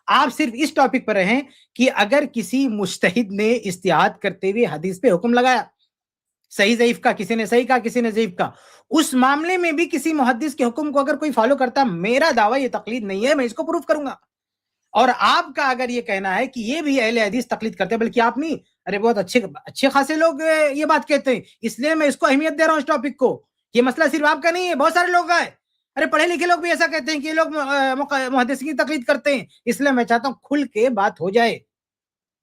آپ صرف اس ٹاپک پر رہیں کہ اگر کسی مجتہد نے اجتہاد کرتے ہوئے حدیث پہ حکم لگایا صحیح ضعیف کا، کسی نے صحیح کہا کسی نے ضعیف کا، اس معاملے میں بھی کسی محدث کے حکم کو اگر کوئی فالو کرتا، میرا دعویٰ یہ تقلید نہیں ہے، میں اس کو پروف کروں گا. اور آپ کا اگر یہ کہنا ہے کہ یہ بھی اہل حدیث تقلید کرتے ہیں، بلکہ آپ نہیں، ارے بہت اچھے خاصے لوگ یہ بات کہتے ہیں، اس لیے میں اس کو اہمیت دے رہا ہوں اس ٹاپک کو. یہ مسئلہ صرف آپ کا نہیں ہے، بہت سارے لوگ ہیں. ارے پڑھے لکھے لوگ بھی ایسا کہتے ہیں کہ یہ لوگ محدثین کی تقلید کرتے ہیں. اس لیے میں چاہتا ہوں کھل کے بات ہو جائے.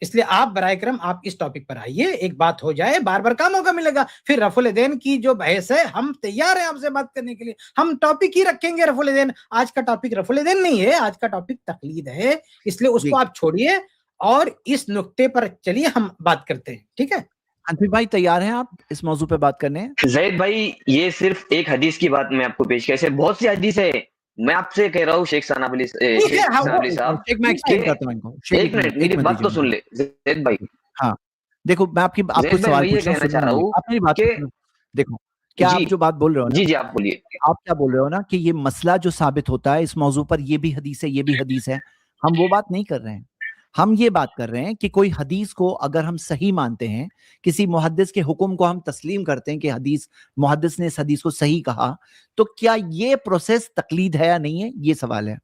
اس لیے آپ برائے کرم آپ اس ٹاپک پر آئیے، ایک بات ہو جائے، بار بار کا موقع ملے گا. پھر رفع الیدین کی جو بحث ہے، ہم تیار ہیں آپ سے بات کرنے کے لیے. ہم ٹاپک ہی رکھیں گے رفع الیدین. آج کا ٹاپک رفع الیدین نہیں ہے، آج کا ٹاپک تقلید ہے. اس لیے اس کو آپ چھوڑیے اور اس نقطے پر چلیے ہم بات کرتے ہیں. ٹھیک ہے حنفی بھائی، تیار ہیں آپ اس موضوع پہ بات کرنے؟ زید بھائی، یہ صرف ایک حدیث کی بات میں آپ کو پیش کیا، ایسے بہت سی حدیث ہے. میں آپ سے کہہ رہا ہوں شیخ ثناء علی صاحب، ایک میں ایکسپلین کرتا ہوں ان کو. ایک منٹ میری بات تو سن لے زید بھائی. ہاں دیکھو، میں آپ کو سوال پوچھ رہا ہوں، چاہ رہا ہوں آپ میری بات دیکھو. کیا آپ جو بات بول رہے ہو نا، جی آپ بولیے. آپ کیا بول رہے ہو نا کہ یہ مسئلہ جو ثابت ہوتا ہے اس موضوع پر، یہ بھی حدیث ہے یہ بھی حدیث ہے، ہم وہ بات نہیں کر رہے ہیں. ہم یہ بات کر رہے ہیں کہ کوئی حدیث کو اگر ہم صحیح مانتے ہیں، کسی محدث کے حکم کو ہم تسلیم کرتے ہیں کہ محدث نے اس حدیث کو صحیح کہا، تو کیا یہ پروسیس تقلید ہے یا نہیں ہے؟ یہ سوال ہے.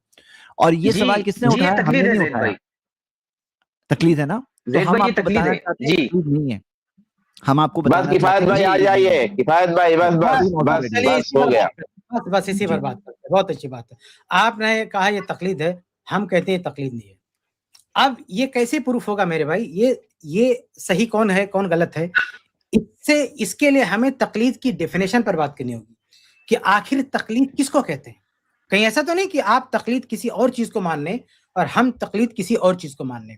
اور یہ سوال کس نے اٹھایا؟ ہم نے نہیں اٹھایا. تقلید ہے نا؟ تو ہم آپ کو بتانا چاہتے ہیں تقلید نہیں ہے. ہم آپ کو بتانا کفایت بھائی آ جائیے. کفایت بھائی بس ہو گیا. بس اسی پر بات کرتے ہیں. بہت اچھی بات ہے. آپ نے کہا یہ تقلید ہے، ہم کہتے ہیں تقلید نہیں ہے. اب یہ کیسے پروف ہوگا میرے بھائی؟ یہ صحیح کون ہے کون غلط ہے؟ اس کے لیے ہمیں تقلید کی ڈیفینیشن پر بات کرنی ہوگی کہ آخر تقلید کس کو کہتے ہیں. کہیں ایسا تو نہیں کہ آپ تقلید کسی اور چیز کو مان لیں اور ہم تقلید کسی اور چیز کو مان لیں.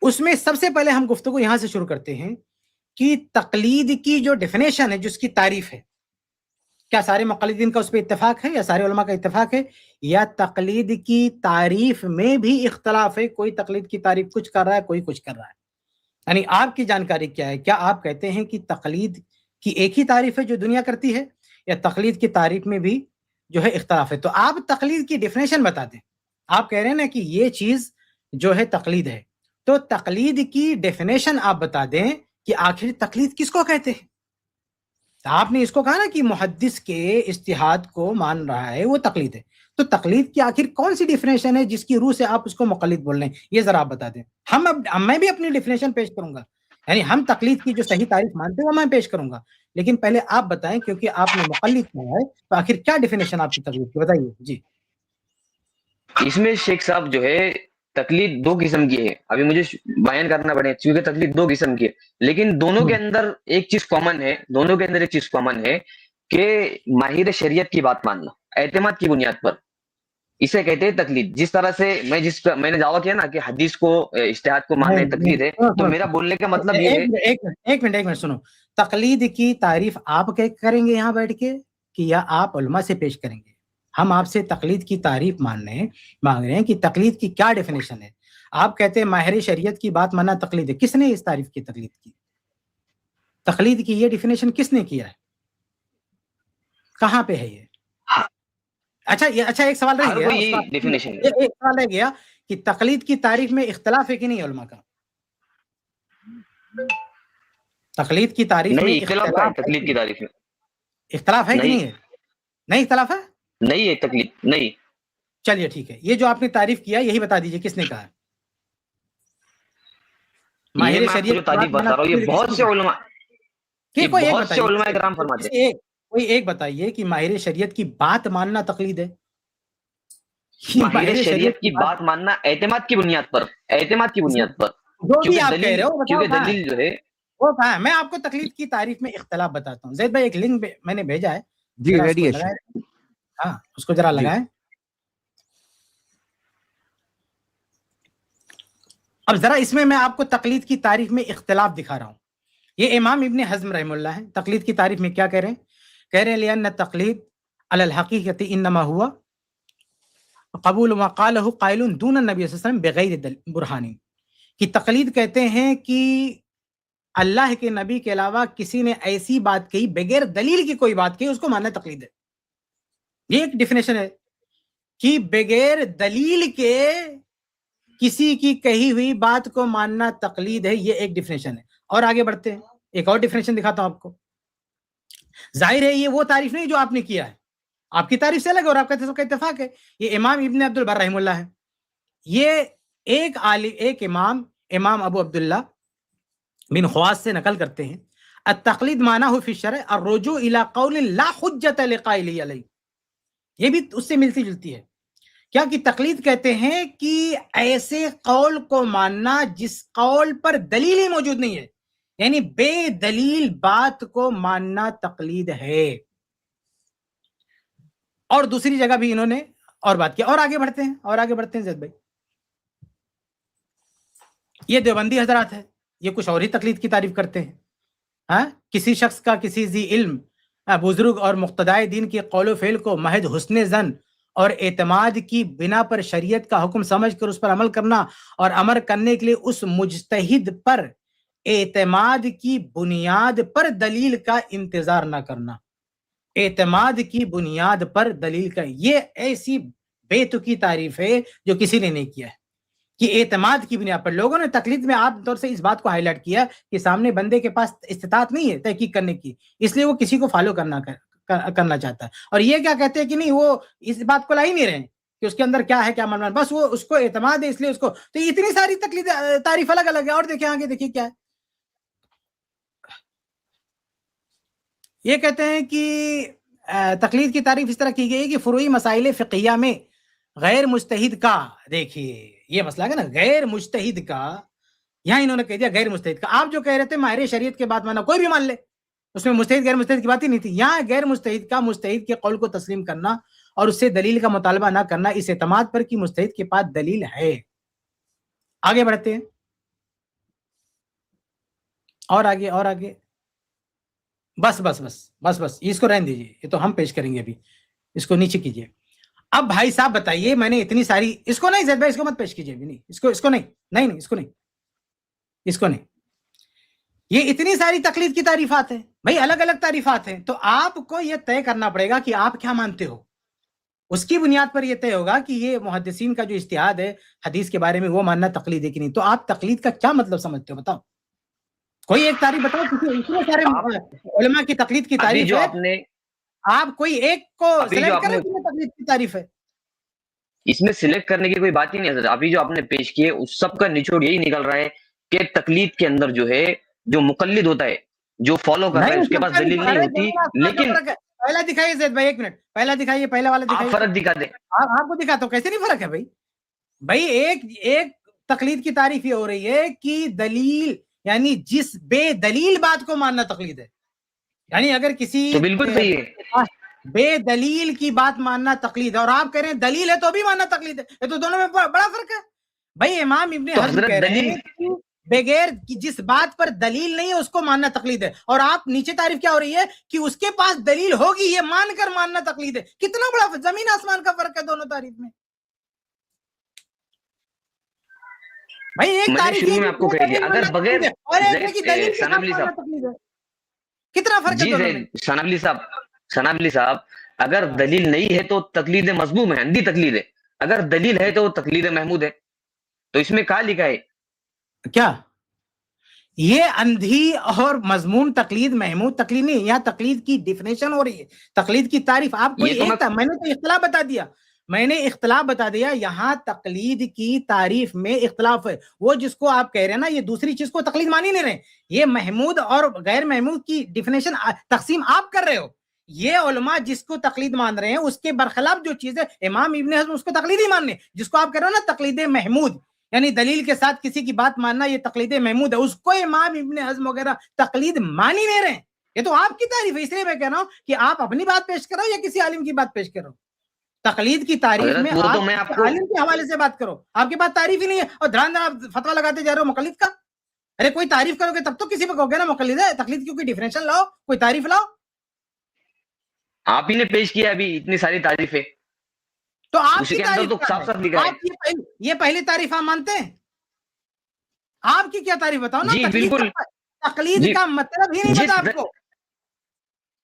اس میں سب سے پہلے ہم گفتگو یہاں سے شروع کرتے ہیں کہ تقلید کی جو ڈیفینیشن ہے، جس کی تعریف ہے، کیا سارے مقلدین کا اس پہ اتفاق ہے یا سارے علماء کا اتفاق ہے، یا تقلید کی تعریف میں بھی اختلاف ہے؟ کوئی تقلید کی تعریف کچھ کر رہا ہے، کوئی کچھ کر رہا ہے. یعنی آپ کی جانکاری کیا ہے؟ کیا آپ کہتے ہیں کہ تقلید کی ایک ہی تعریف ہے جو دنیا کرتی ہے، یا تقلید کی تعریف میں بھی جو ہے اختلاف ہے؟ تو آپ تقلید کی ڈیفینیشن بتا دیں. آپ کہہ رہے ہیں نا کہ یہ چیز جو ہے تقلید ہے، تو تقلید کی ڈیفینیشن آپ بتا دیں کہ آخر تقلید کس کو کہتے ہیں. آپ نے اس کو کہا نا کہ محدث کے اجتہاد کو مان رہا ہے وہ تقلید ہے. تو تقلید کی آخر کون سی ڈیفینیشن ہے جس کی روح سے آپ اس کو مقلد بول رہے ہیں؟ یہ ذرا آپ بتا دیں. میں بھی اپنی ڈیفینیشن پیش کروں گا، یعنی ہم تقلید کی جو صحیح تعریف مانتے ہیں وہ میں پیش کروں گا، لیکن پہلے آپ بتائیں کیونکہ آپ نے مقلد کیا ہے، تو آخر کیا ڈیفینیشن آپ کی تقلید کی بتائیے. جی اس میں شیخ صاحب جو ہے تقلید دو قسم کی ہے. ابھی مجھے بیان کرنا پڑے کیونکہ تقلید دو قسم کی ہے، لیکن دونوں کے اندر ایک چیز کامن ہے کہ ماہر شریعت کی بات ماننا اعتماد کی بنیاد پر، اسے کہتے ہیں تقلید. جس طرح سے میں نے دعویٰ کیا نا کہ حدیث کو اجتہاد کو ماننا تقلید ہے، تو میرا بولنے کا مطلب یہ ہے. ایک منٹ سنو. تقلید کی تعریف آپ کریں گے یہاں بیٹھ کے کہ یا آپ علماء سے پیش کریں گے؟ ہم آپ سے تقلید کی تعریف مانگ رہے ہیں کہ تقلید کی کیا ڈیفینیشن ہے. آپ کہتے ہیں ماہر شریعت کی بات ماننا تقلید ہے. کس نے اس تعریف کی تقلید کی؟ تقلید کی یہ ڈیفینیشن کس نے کیا ہے؟ کہاں پہ ہے یہ؟ اچھا ایک سوال رہ گیا کہ تقلید کی تعریف میں اختلاف ہے کہ نہیں علماء کا؟ تقلید کی تعریف میں تقلید کی تعریف میں اختلاف ہے کہ نہیں ہے؟ نہیں اختلاف ہے؟ نہیں ہے تقلید نہیں. چلیے ٹھیک ہے. یہ جو آپ نے تعریف کیا یہی بتا دیجئے کس نے کہا ہے؟ ماہر شریعت بتا رہا ہوں، یہ بہت سے علماء کرام فرماتے ہیں. کوئی ایک بتائیے کہ ماہر شریعت کی بات ماننا تقلید ہے؟ ماہر شریعت کی بات ماننا اعتماد کی بنیاد پر جو بھی آپ کہہ رہے ہو کیونکہ دلیل جو ہے وہ کہاں ہے. میں آپ کو تقلید کی تعریف میں اختلاف بتاتا ہوں. زید بھائی ایک لنک میں نے بھیجا ہے، جی ریڈی ہے. ہاں اس کو ذرا لگائیں. اب ذرا اس میں آپ کو تقلید کی تعریف میں اختلاف دکھا رہا ہوں. یہ امام ابن حزم رحمہ اللہ ہے. تقلید کی تعریف میں کیا کہہ رہے ہیں لِأَنَّ التَّقْلِيدَ عَلَى الْحَقِيقَةِ إِنَّمَا هُوَ قبول ما قاله قائل دون النبی صلی اللہ علیہ وسلم بغیر برہان. کہ تقلید کہتے ہیں کہ اللہ کے نبی کے علاوہ کسی نے ایسی بات کہی بغیر دلیل کی، کوئی بات کہی، اس کو ماننا تقلید ہے. یہ ایک ڈیفینیشن ہے کہ بغیر دلیل کے کسی کی کہی ہوئی بات کو ماننا تقلید ہے، یہ ایک ڈیفینیشن ہے. اور آگے بڑھتے ہیں، ایک اور ڈیفینیشن دکھاتا ہوں آپ کو. ظاہر ہے یہ وہ تعریف نہیں جو آپ نے کیا ہے، آپ کی تعریف سے الگ ہے اور آپ کا سب کا اتفاق ہے. یہ امام ابن عبد البر رحمہ اللہ ہے. یہ ایک امام ابو عبداللہ بن خواص سے نقل کرتے ہیں، التقلید معناه فی الشرع الرجوع الى قول لا حجۃ لقائله علیہ. یہ بھی اس سے ملتی جلتی ہے. کیا کہ تقلید کہتے ہیں کہ ایسے قول کو ماننا جس قول پر دلیل ہی موجود نہیں ہے، یعنی بے دلیل بات کو ماننا تقلید ہے. اور دوسری جگہ بھی انہوں نے اور بات کی. اور آگے بڑھتے ہیں زید بھائی. یہ دیوبندی حضرات ہے، یہ کچھ اور ہی تقلید کی تعریف کرتے ہیں. ہاں، کسی شخص کا کسی ذی علم بزرگ اور مقتدائے دین کے قول و فعل کو محض حسن ظن اور اعتماد کی بنا پر شریعت کا حکم سمجھ کر اس پر عمل کرنا اور عمل کرنے کے لیے اس مجتہد پر اعتماد کی بنیاد پر دلیل کا انتظار نہ کرنا. اعتماد کی بنیاد پر دلیل کا، یہ ایسی بے تکی تعریف ہے جو کسی نے نہیں کیا ہے کہ اعتماد کی بنیاد پر. لوگوں نے تقلید میں عام طور سے اس بات کو ہائی لائٹ کیا کہ سامنے بندے کے پاس استطاعت نہیں ہے تحقیق کرنے کی، اس لیے وہ کسی کو فالو کرنا چاہتا ہے. اور یہ کیا کہتے ہیں کہ نہیں، وہ اس بات کو لا ہی نہیں رہے کہ اس کے اندر کیا ہے کیا معاملہ، بس وہ اس کو اعتماد ہے اس لیے اس کو. تو اتنی ساری تقلید تعریف الگ الگ ہے. اور دیکھیں آگے، دیکھیے کیا ہے. یہ کہتے ہیں کہ تقلید کی تعریف اس طرح کی گئی کہ فروعی مسائل فقہیہ میں غیر مجتہد کا، دیکھیے یہ مسئلہ ہے نا، غیر مجتہد کا، یہاں انہوں نے کہہ دیا غیر مجتہد کا. آپ جو کہہ رہے تھے ماہر شریعت کے بات ماننا، کوئی بھی مان لے، اس میں مجتہد غیر مجتہد کی بات ہی نہیں تھی. یہاں غیر مجتہد کا مجتہد کے قول کو تسلیم کرنا اور اس سے دلیل کا مطالبہ نہ کرنا اس اعتماد پر کہ مجتہد کے پاس دلیل ہے. آگے بڑھتے ہیں، اور آگے. بس اس کو رہنے دیجیے، یہ تو ہم پیش کریں گے ابھی، اس کو نیچے کیجیے. اب بھائی صاحب بتائیے، میں نے اتنی ساری، اس کو نہیں زید بھائی، اس کو مت پیش کیجیے ابھی، نہیں اس کو نہیں. یہ اتنی ساری تقلید کی تعریفات ہیں بھائی، الگ الگ تعریفات ہیں. تو آپ کو یہ طے کرنا پڑے گا کہ آپ کیا مانتے ہو. اس کی بنیاد پر یہ طے ہوگا کہ یہ محدثین کا جو اجتہاد ہے حدیث کے بارے میں وہ ماننا تقلید ہے کہ نہیں. تو آپ تقلید کا کیا مطلب سمجھتے ہو، بتاؤ. کوئی ایک تعریف بتاؤ، کیونکہ اتنے سارے علماء کی تقلید کی تعریف ہے، آپ کوئی ایک کو سلیکٹ کریں کہ تقلید کی تعریف ہے. اس میں سلیکٹ کرنے کی کوئی بات ہی نہیں ہے. ابھی جو آپ نے پیش کیے اس سب کا نچوڑ یہی نکل رہا ہے کہ تقلید کے اندر جو ہے، جو مقلد ہوتا ہے، جو فالو کر رہا ہے، اس کے پاس دلیل نہیں ہوتی. لیکن پہلا دکھائیے زید بھائی، ایک منٹ پہلا دکھائیے، پہلا والا دکھائیے. فرق دکھا دیں. آپ کو دکھاتا ہوں، کیسے نہیں فرق ہے بھائی. ایک تقلید کی تعریف یہ ہو رہی ہے کہ دلیل، یعنی جس بے دلیل بات کو ماننا تقلید ہے. یعنی اگر کسی تو بالکل صحیح ہے، بے دلیل کی بات ماننا تقلید ہے، اور آپ کہہ رہے ہیں دلیل ہے تو بھی ماننا تقلید ہے. یہ تو دونوں میں بڑا فرق ہے بھائی. امام ابن حزم کہہ رہے ہیں بغیر جس بات پر دلیل نہیں ہے اس کو ماننا تقلید ہے، اور آپ نیچے تعریف کیا ہو رہی ہے کہ اس کے پاس دلیل ہوگی یہ مان کر ماننا تقلید ہے. کتنا بڑا زمین آسمان کا فرق ہے دونوں تعریف میں بھائی. ایک تعریف شروع میں آپ کو کہہ دیا، اگر بغیر کتنا فرق ہے دونوں میں. ثنابلی صاحب، اگر دلیل نہیں ہے تو تقلید مذموم ہے، اندھی تقلید ہے. اگر دلیل ہے تو تقلید محمود ہے. تو اس میں کہا لکھا ہے کیا یہ اندھی اور مضمون تقلید محمود تقلید نہیں. یہاں تقلید کی ڈیفینیشن ہو رہی ہے، تقلید کی تعریف. آپ کو میں نے تو اختلاف بتا دیا، یہاں تقلید کی تعریف میں اختلاف ہے. وہ جس کو آپ کہہ رہے ہیں نا، یہ دوسری چیز کو تقلید مان ہی نہیں رہے. یہ محمود اور غیر محمود کی ڈیفینیشن تقسیم آپ کر رہے ہو. یہ علماء جس کو تقلید مان رہے ہیں اس کے برخلاف جو چیز ہے، امام ابن حزم اس کو تقلید ہی ماننے. جس کو آپ کہہ رہے ہو نا تقلید محمود، یعنی دلیل کے ساتھ کسی کی بات ماننا، یہ تقلید محمود ہے. اس کو امام ابن حزم وغیرہ تقلید مان ہی نہیں رہے. یہ تو آپ کی تعریف ہے. اس لیے میں کہہ رہا ہوں کہ آپ اپنی بات پیش کرو یا کسی عالم کی بات پیش کرو. تقلید کی تعریف میں آپ عالم کے حوالے سے بات کرو. آپ کے پاس تعریف ہی نہیں ہے اور دھڑان آپ فتویٰ لگاتے جا رہے ہو مقلد کا. ارے کوئی تعریف کرو گے تب تو کسی پہ کہو گے نا مقلد ہے. تقلید کی کوئی ڈیفینیشن لاؤ، کوئی تعریف لاؤ. آپ ہی نے پیش کیا ابھی اتنی ساری تعریفیں، تو آپ کی تعریف یہ پہلی تعریف آپ مانتے ہیں؟ آپ کی کیا تعریف بتاؤ نا. تقلید کا مطلب ہی نہیں پتا آپ کو.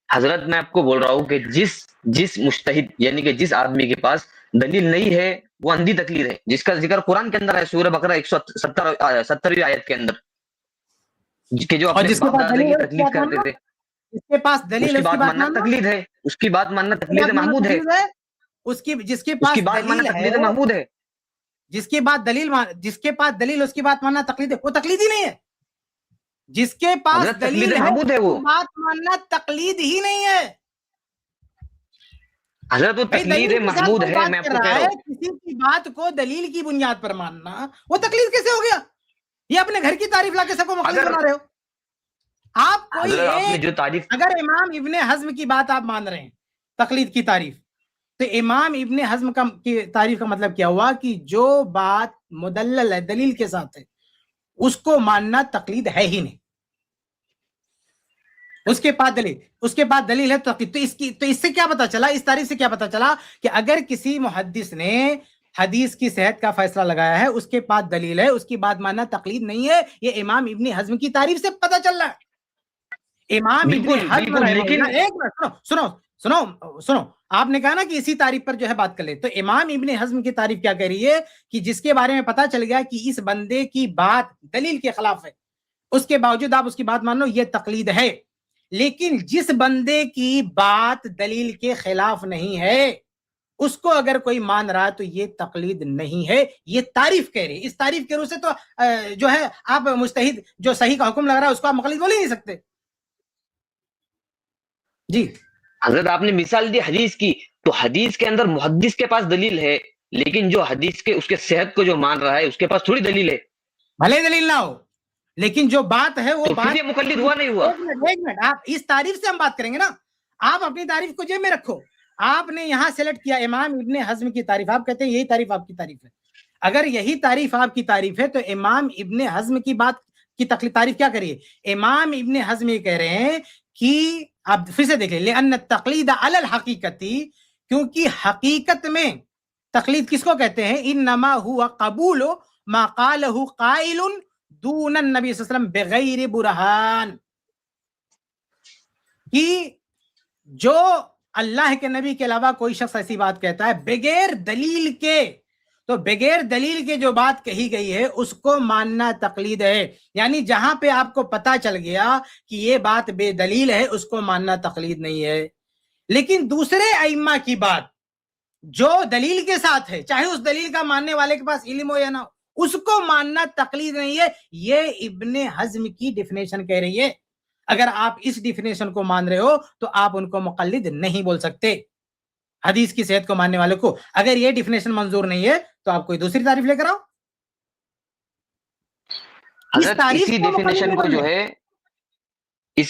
حضرت میں آپ کو بول رہا ہوں کہ جس مجتہد، یعنی کہ جس آدمی کے پاس دلیل نہیں ہے وہ اندھی تقلید ہے، جس کا ذکر قرآن کے اندر ہے سورہ بقرہ 170 آیت کے اندر، کہ جو اپنے باپ دادا کی تقلید کرتے تھے، اس کے پاس اس دلیل کی بات ماننا تقلید ہے، اس کی بات ماننا تقلید محمود ہے، اس کی جس کے اس پاس کی بات ماننا دلیل تقلید ہے، محمود ہے، جس کے پاس دلیل اس کی بات ماننا تقلید ہے، وہ تقلید ہی نہیں ہے. جس کے پاس حضرت دلیل تقلید ہے محمود ہے، وہ بات ماننا تقلید ہی نہیں ہے. حضرت وہ تقلید محمود ہے. میں آپ کو کہہ رہا ہوں کسی کی بات کو دلیل کی بنیاد پر ماننا وہ تقلید کیسے ہو گیا؟ یہ اپنے گھر کی تعریف لا کے سب کو مقلد بنا رہے ہو. آپ کوئی حضرت آپ نے جو تعریف، اگر امام ابن حزم کی بات آپ مان رہے ہیں تقلید کی تعریف، تو امام ابن حزم کی تعریف کا مطلب کیا ہوا کہ جو بات مدلل ہے دلیل کے ساتھ ہے اس کو ماننا تقلید ہے ہی نہیں. اس کے بعد دلیل ہے تقلید. تو اس سے کیا پتا چلا، اس تعریف سے کیا پتا چلا کہ اگر کسی محدث نے حدیث کی صحت کا فیصلہ لگایا ہے، اس کے پاس دلیل ہے، اس کی بات ماننا تقلید نہیں ہے. یہ امام ابن حزم کی تعریف سے پتا چل رہا ہے. امام ابن حزم لیکن ایک منٹ سنو، آپ نے کہا نا کہ اسی تعریف پر جو ہے بات کر لے. تو امام ابن حزم کی تعریف کیا کہہ رہی ہے کہ جس کے بارے میں پتا چل گیا کہ اس بندے کی بات دلیل کے خلاف ہے، اس کے باوجود آپ اس کی بات مان لو، یہ تقلید ہے. لیکن جس بندے کی بات دلیل کے خلاف نہیں ہے اس کو اگر کوئی مان رہا تو یہ تقلید نہیں ہے، یہ تعریف کہہ رہی ہے. اس تعریف کے روح سے تو جو ہے آپ مجتہد جو صحیح کا حکم لگ رہا ہے اس کو آپ مقلد بول ہی نہیں سکتے. جی حضرت آپ نے مثال دی حدیث کی، تو حدیث کے اندر محدث کے پاس دلیل ہے، لیکن جو حدیث کے اس کے صحت کو جو مان رہا ہے اس کے پاس تھوڑی دلیل ہے. بھلے دلیل نہ ہو لیکن جو بات ہے وہ تو بات پھر یہ مقلد ہوا نہیں ہوا؟ ایک منٹ آپ اس تعریف سے ہم بات کریں گے نا. آپ اپنی تعریف کو جیب میں رکھو. آپ نے یہاں سلیکٹ کیا امام ابن حزم کی تعریف، آپ کہتے ہیں یہی تعریف آپ کی تعریف ہے. اگر یہی تعریف آپ کی تعریف ہے تو امام ابن حزم کی بات کی تعریف کیا کریے؟ امام ابن حزم یہ کہہ رہے ہیں کہ آپ پھر سے دیکھ لیں، لأن التقلید علی الحقیقت، کیونکہ حقیقت میں تقلید کس کو کہتے ہیں؟ انما هو قبول ما قاله قائل دون النبی صلی اللہ علیہ وسلم بغیر برہان، کہ جو اللہ کے نبی کے علاوہ کوئی شخص ایسی بات کہتا ہے بغیر دلیل کے، تو بغیر دلیل کے جو بات کہی گئی ہے اس کو ماننا تقلید ہے. یعنی جہاں پہ آپ کو پتا چل گیا کہ یہ بات بے دلیل ہے اس کو ماننا تقلید نہیں ہے. لیکن دوسرے ائمہ کی بات جو دلیل کے ساتھ ہے، چاہے اس دلیل کا ماننے والے کے پاس علم ہو یا نہ ہو، اس کو ماننا تقلید نہیں ہے. یہ ابن حزم کی ڈیفینیشن کہہ رہی ہے. اگر آپ اس ڈیفینیشن کو مان رہے ہو تو آپ ان کو مقلد نہیں بول سکتے حدیث کی صحت کو ماننے والے کو. اگر یہ ڈیفینیشن منظور نہیں ہے تو آپ کوئی دوسری تعریف لے کر آؤ. اسی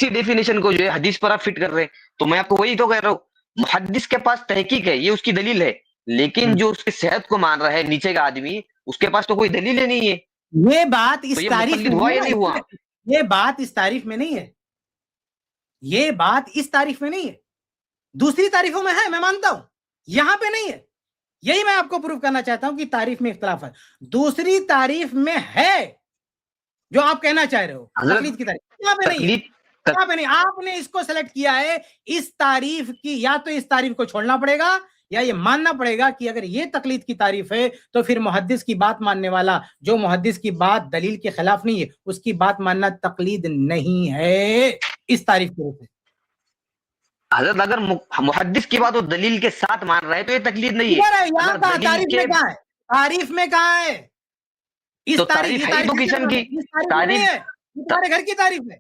ڈیفینیشن کو جو ہے حدیث پر آپ فٹ کر رہے ہیں. تو میں آپ کو وہی تو کہہ رہا ہوں، محدث کے پاس تحقیق ہے، یہ اس کی دلیل ہے، لیکن جو اس کی صحت کو مان رہا ہے نیچے کا آدمی، اس کے پاس تو کوئی دلیل ہی نہیں ہے. یہ بات اس تعریف میں ہوا یا نہیں ہوا؟ یہ بات اس تعریف میں نہیں ہے، یہ بات اس تعریف میں نہیں ہے. دوسری تعریفوں میں ہے، میں مانتا ہوں، یہاں پہ نہیں ہے. یہی میں آپ کو پروف کرنا چاہتا ہوں کہ تعریف میں اختلاف ہے. دوسری تعریف میں ہے جو آپ کہنا چاہ رہے ہو تقلید کی تعریف، یہاں پہ نہیں ہے. یہاں پہ نہیں. آپ نے اس کو سلیکٹ کیا ہے اس تعریف کی، یا تو اس تعریف کو چھوڑنا پڑے گا یا یہ ماننا پڑے گا کہ اگر یہ تقلید کی تعریف ہے تو پھر محدث کی بات ماننے والا جو محدث کی بات دلیل کے خلاف نہیں ہے اس کی بات ماننا تقلید نہیں ہے اس تعریف کے روپ میں. حضرت اگر محدث کی بات وہ دلیل کے ساتھ مان رہا ہے تو یہ تقلید نہیں ہے. تعریف میں کہاں ہے؟ تعریف میں کہاں ہے؟ اس تعریف ہے دو قسم کی، تعریف تمہارے گھر کی تعریف ہے.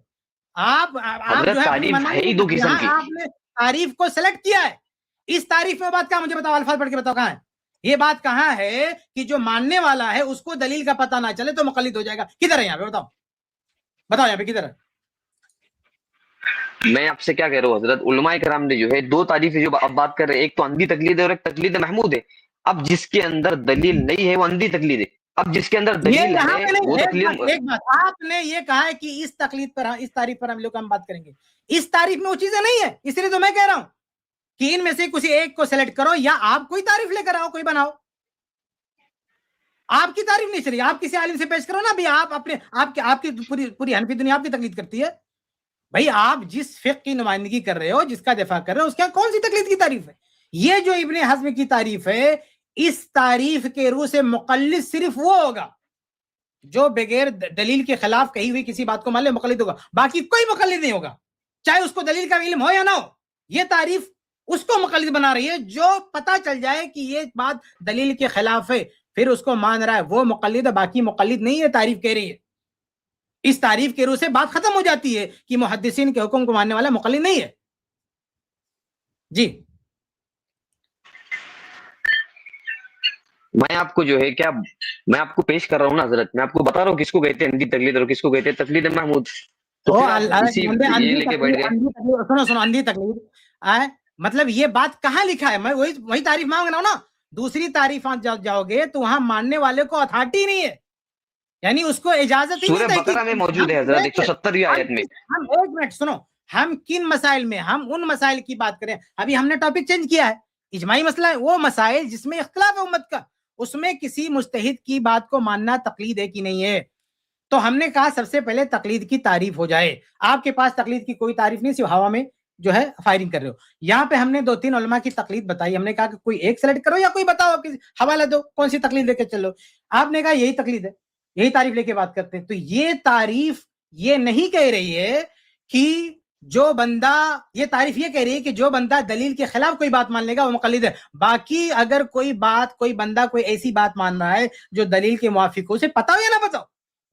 آپ نے تعریف کو سلیکٹ کیا ہے. اس تعریف میں بات کہاں؟ مجھے بتاؤ، الفاظ پڑھ کے بتاؤ کہاں ہے یہ بات؟ کہاں ہے کہ جو ماننے والا ہے اس کو دلیل کا پتہ نہ چلے تو مقلد ہو جائے گا؟ کدھر ہے یہاں پہ؟ بتاؤ یہاں پہ کدھر ہے؟ میں آپ سے کیا کہہ رہا ہوں حضرت، علماء کرام نے جو ہے دو تعریفیں جو اب بات کر رہے ہیں، ایک تو اندھی تقلید ہے اور ایک تقلید محمود ہے. اب جس کے اندر دلیل نہیں ہے وہ اندھی تقلید ہے، اب جس کے اندر دلیل ہے وہ تقلید. ایک بات آپ نے یہ کہا ہے کہ اس تقلید پر، اس تعریف پر ہم لوگ بات کریں گے. اس تعریف میں وہ چیزیں نہیں ہے، اس لیے تو میں کہہ رہا ہوں کہ ان میں سے کسی ایک کو سلیکٹ کرو یا آپ کوئی تعریف لے کر آؤ، کوئی بناؤ. آپ کی تعریف نہیں چلیے، آپ کسی عالم سے پیش کرو نا. ابھی آپ اپنے آپ کی پوری حنفی دنیا آپ کی تقلید کرتی ہے. بھائی آپ جس فقہ کی نمائندگی کر رہے ہو، جس کا دفاع کر رہے ہو، اس کا کون سی تقلید کی تعریف ہے؟ یہ جو ابن حزم کی تعریف ہے اس تعریف کے روح سے مقلد صرف وہ ہوگا جو بغیر دلیل کے خلاف کہی ہوئی کسی بات کو مان لے، مقلد ہوگا، باقی کوئی مقلد نہیں ہوگا، چاہے اس کو دلیل کا علم ہو یا نہ ہو۔ یہ تعریف اس کو مقلد بنا رہی ہے جو پتا چل جائے کہ یہ بات دلیل کے خلاف ہے، پھر اس کو مان رہا ہے، وہ مقلد ہے، باقی مقلد نہیں ہے۔ تعریف کہہ رہی ہے، اس تعریف کے روح سے بات ختم ہو جاتی ہے کہ محدثین کے حکم کو ماننے والا مقلد نہیں ہے۔ جی میں آپ کو جو ہے کیا، میں آپ کو پیش کر رہا ہوں نا حضرت، میں آپ کو بتا رہا ہوں کس کو کہتے ہیں اندھی تقلید اور کس کو کہتے ہیں تقلید محمود۔ تو پھر آپ اسی یہ لے کے بیٹھ گئے۔ سنو اندھی تقلید، مطلب یہ بات کہاں لکھا ہے؟ میں وہی تعریف مانگ رہا ہوں نا۔ دوسری تعریفات جاؤ گے تو وہاں ماننے والے کو اتھارٹی نہیں ہے، یعنی اس کو اجازت ہی سورہ نہیں بقرہ میں موجود ہے حضرت 170ویں آیت میں۔ ہم ایک منٹ سنو، ہم کن مسائل میں، ہم ان مسائل کی بات کریں، ابھی ہم نے ٹاپک چینج کیا ہے، اجماعی مسئلہ ہے، وہ مسائل جس میں اختلاف ہے امت کا، اس میں کسی مجتہد کی بات کو ماننا تقلید ہے کہ نہیں ہے۔ تو ہم نے کہا سب سے پہلے تقلید کی تعریف ہو جائے۔ آپ کے پاس تقلید کی کوئی تعریف نہیں، صرف ہوا میں جو ہے فائرنگ کر رہے ہو۔ یہاں پہ ہم نے 2-3 علماء کی تقلید بتائی، ہم نے کہا کہ کوئی ایک سلیکٹ کرو یا کوئی بتاؤ، حوالہ دو، کون سی تقلید لے کے چلو۔ آپ نے کہا یہی تقلید ہے، یہی تعریف لے کے بات کرتے ہیں۔ تو یہ تعریف یہ نہیں کہہ رہی ہے کہ جو بندہ، یہ تعریف یہ کہہ رہی ہے کہ جو بندہ دلیل کے خلاف کوئی بات مان لے گا وہ مقلد ہے۔ باقی اگر کوئی بندہ کوئی ایسی بات مان رہا ہے جو دلیل کے موافق ہو، اسے پتا ہو یا نہ پتا ہو،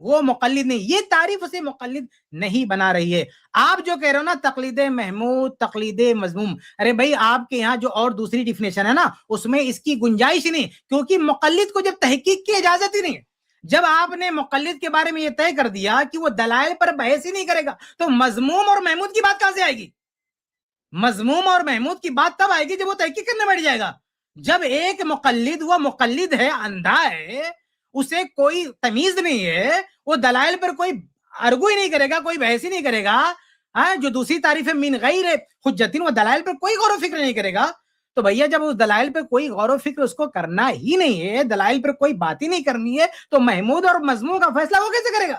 وہ مقلد نہیں۔ یہ تعریف اسے مقلد نہیں بنا رہی ہے۔ آپ جو کہہ رہے ہو نا تقلید محمود، تقلید مذموم، ارے بھائی آپ کے یہاں جو اور دوسری ڈیفینیشن ہے نا اس میں اس کی گنجائش ہی نہیں، کیونکہ مقلد کو جب تحقیق کی اجازت ہی نہیں ہے، جب آپ نے مقلد کے بارے میں یہ طے کر دیا کہ وہ دلائل پر بحث ہی نہیں کرے گا، تو مذموم اور محمود کی بات کہاں سے آئے گی؟ مذموم اور محمود کی بات تب آئے گی جب وہ تحقیق کرنے بیٹھ جائے گا۔ جب ایک مقلد، وہ مقلد ہے، اندھا ہے، اسے کوئی تمیز نہیں ہے، وہ دلائل پر کوئی ارگو ہی نہیں کرے گا، کوئی بحث ہی نہیں کرے گا، جو دوسری تعریف ہے من غیر حجتین، وہ دلائل پر کوئی غور و فکر نہیں کرے گا، تو بھیا جب اس دلائل پہ کوئی غور و فکر اس کو کرنا ہی نہیں ہے، دلائل پر کوئی بات ہی نہیں کرنی ہے، تو محمود اور مذموم کا فیصلہ وہ کیسے کرے گا؟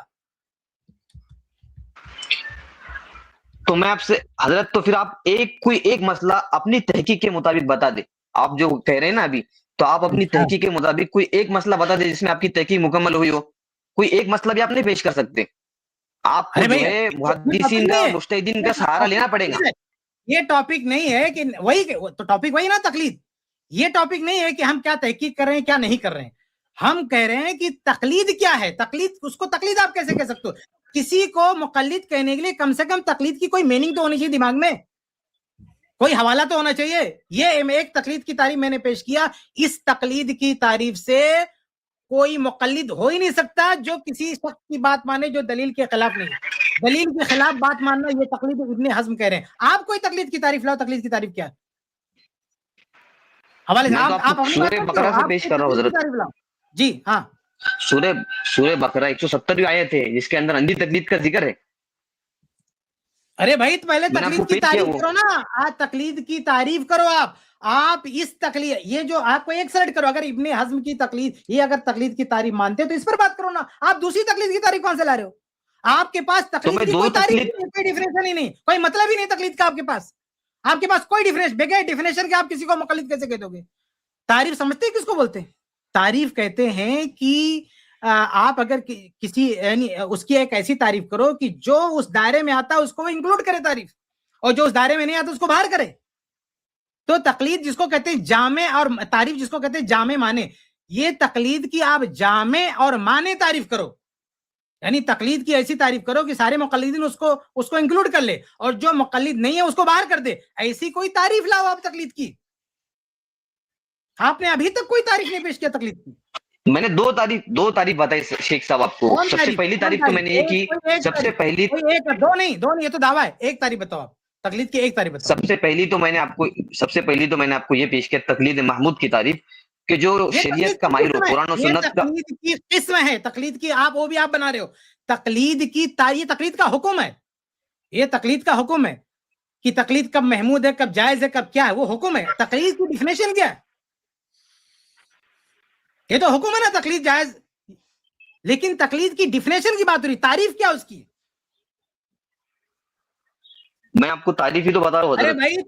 تو میں آپ سے حضرت، تو پھر آپ کوئی ایک مسئلہ اپنی تحقیق کے مطابق بتا دیں۔ آپ جو کہہ رہے ہیں نا ابھی، تو آپ اپنی تحقیق کے مطابق کوئی ایک مسئلہ بتا دیں جس میں آپ کی تحقیق مکمل ہوئی ہو۔ کوئی ایک مسئلہ بھی آپ نہیں پیش کر سکتے، آپ کو جو ہے محدثین کا، مجتہدین کا سہارا لینا پڑے گا۔ یہ ٹاپک نہیں ہے کہ وہی تو ٹاپک وہی نا تقلید۔ یہ ٹاپک نہیں ہے کہ ہم کیا تحقیق کر رہے ہیں کیا نہیں کر رہے ہیں، ہم کہہ رہے ہیں کہ تقلید کیا ہے۔ تقلید، اس کو تقلید آپ کیسے کہہ سکتے ہو؟ کسی کو مقلد کہنے کے لیے کم سے کم تقلید کی کوئی میننگ تو ہونی چاہیے دماغ میں، کوئی حوالہ تو ہونا چاہیے۔ یہ ایک تقلید کی تعریف میں نے پیش کیا، اس تقلید کی تعریف سے کوئی مقلد ہو ہی نہیں سکتا جو کسی شخص کی بات مانے جو دلیل کے خلاف نہیں ہے۔ دلیل کے خلاف بات ماننا یہ تقلید ابن حزم کہہ رہے ہیں۔ آپ کوئی تقلید کی تعریف لاؤ، تقلید کی تعریف کیا ہے؟ حوالے سے آپ سورہ بقرہ سے پیش کر رہا ہوں حضرت۔ جی ہاں، سورہ بقرہ 170 آیت ہے جس کے اندر اندھی تقلید کا ذکر ہے۔ ارے بھائی تو پہلے تقلید کی تعریف کرو نا، تقلید کی تعریف کرو۔ آپ اس تقلید، یہ جو آپ کو ایک سلیکٹ کرو، اگر ابن حزم کی تقلید، یہ اگر تقلید کی تعریف مانتے ہیں تو اس پر بات کرو نا۔ آپ دوسری تقلید کی تعریف کہاں سے لا رہے ہو؟ آپ کے پاس تقلید کی کوئی تعریف نہیں، کوئی ڈیفینیشن ہی نہیں، کوئی مطلب ہی نہیں تقلید کا۔ آپ کے پاس کوئی ڈیفینیشن، بغیر ڈیفینیشن کے آپ کسی کو مقلد کیسے کہہ دو گے؟ تعریف سمجھتے ہیں کس کو بولتے ہیں؟ تعریف کہتے ہیں کہ آپ اگر کسی، یعنی اس کی ایک ایسی تعریف کرو کہ جو اس دائرے میں آتا ہے اس کو وہ انکلوڈ کرے تعریف، اور جو اس دائرے میں نہیں آتا اس کو باہر کرے۔ تو تقلید جس کو کہتے ہیں جامع، اور تعریف جس کو کہتے ہیں جامع معنی، یہ تقلید کی آپ جامع اور معنی تعریف کرو، یعنی تقلید کی ایسی تعریف کرو کہ سارے مقلدین اس کو انکلوڈ کر لے، اور جو مقلد نہیں ہے اس کو باہر کر دے۔ ایسی کوئی تعریف لاؤ آپ تقلید کی۔ آپ نے ابھی تک کوئی تعریف نہیں پیش کیا تقلید کی۔ میں نے دو تعریف بتائی شیخ صاحب آپ کو۔ سب سے پہلی تعریف تو میں نے یہ کی، سب سے پہلی دو نہیں، یہ تو دعویٰ ہے، ایک تعریف بتاؤ آپ تقلید کی، ایک تعریف بتاؤ۔ سب سے پہلی تو میں نے آپ کو یہ پیش کیا تقلید محمود کی تعریف، کہ جو شریعت کا ماہر ہو، قرآن و سنت کا۔ تقلید کی قسم ہے، تقلید کی آپ وہ بھی آپ بنا رہے ہو۔ تقلید کی یہ تقلید کا حکم ہے، یہ تقلید کا حکم ہے کہ تقلید کب محمود ہے، کب جائز ہے، کب کیا ہے، وہ حکم ہے۔ تقلید کی ڈیفینیشن کیا ہے؟ یہ تو حکم ہے نا تقلید جائز، لیکن تقلید کی ڈیفینیشن کی بات ہو رہی، تعریف کیا اس کی؟ میں آپ کو تعریف ہی تو بتا رہا ہوں۔ ارے بھائی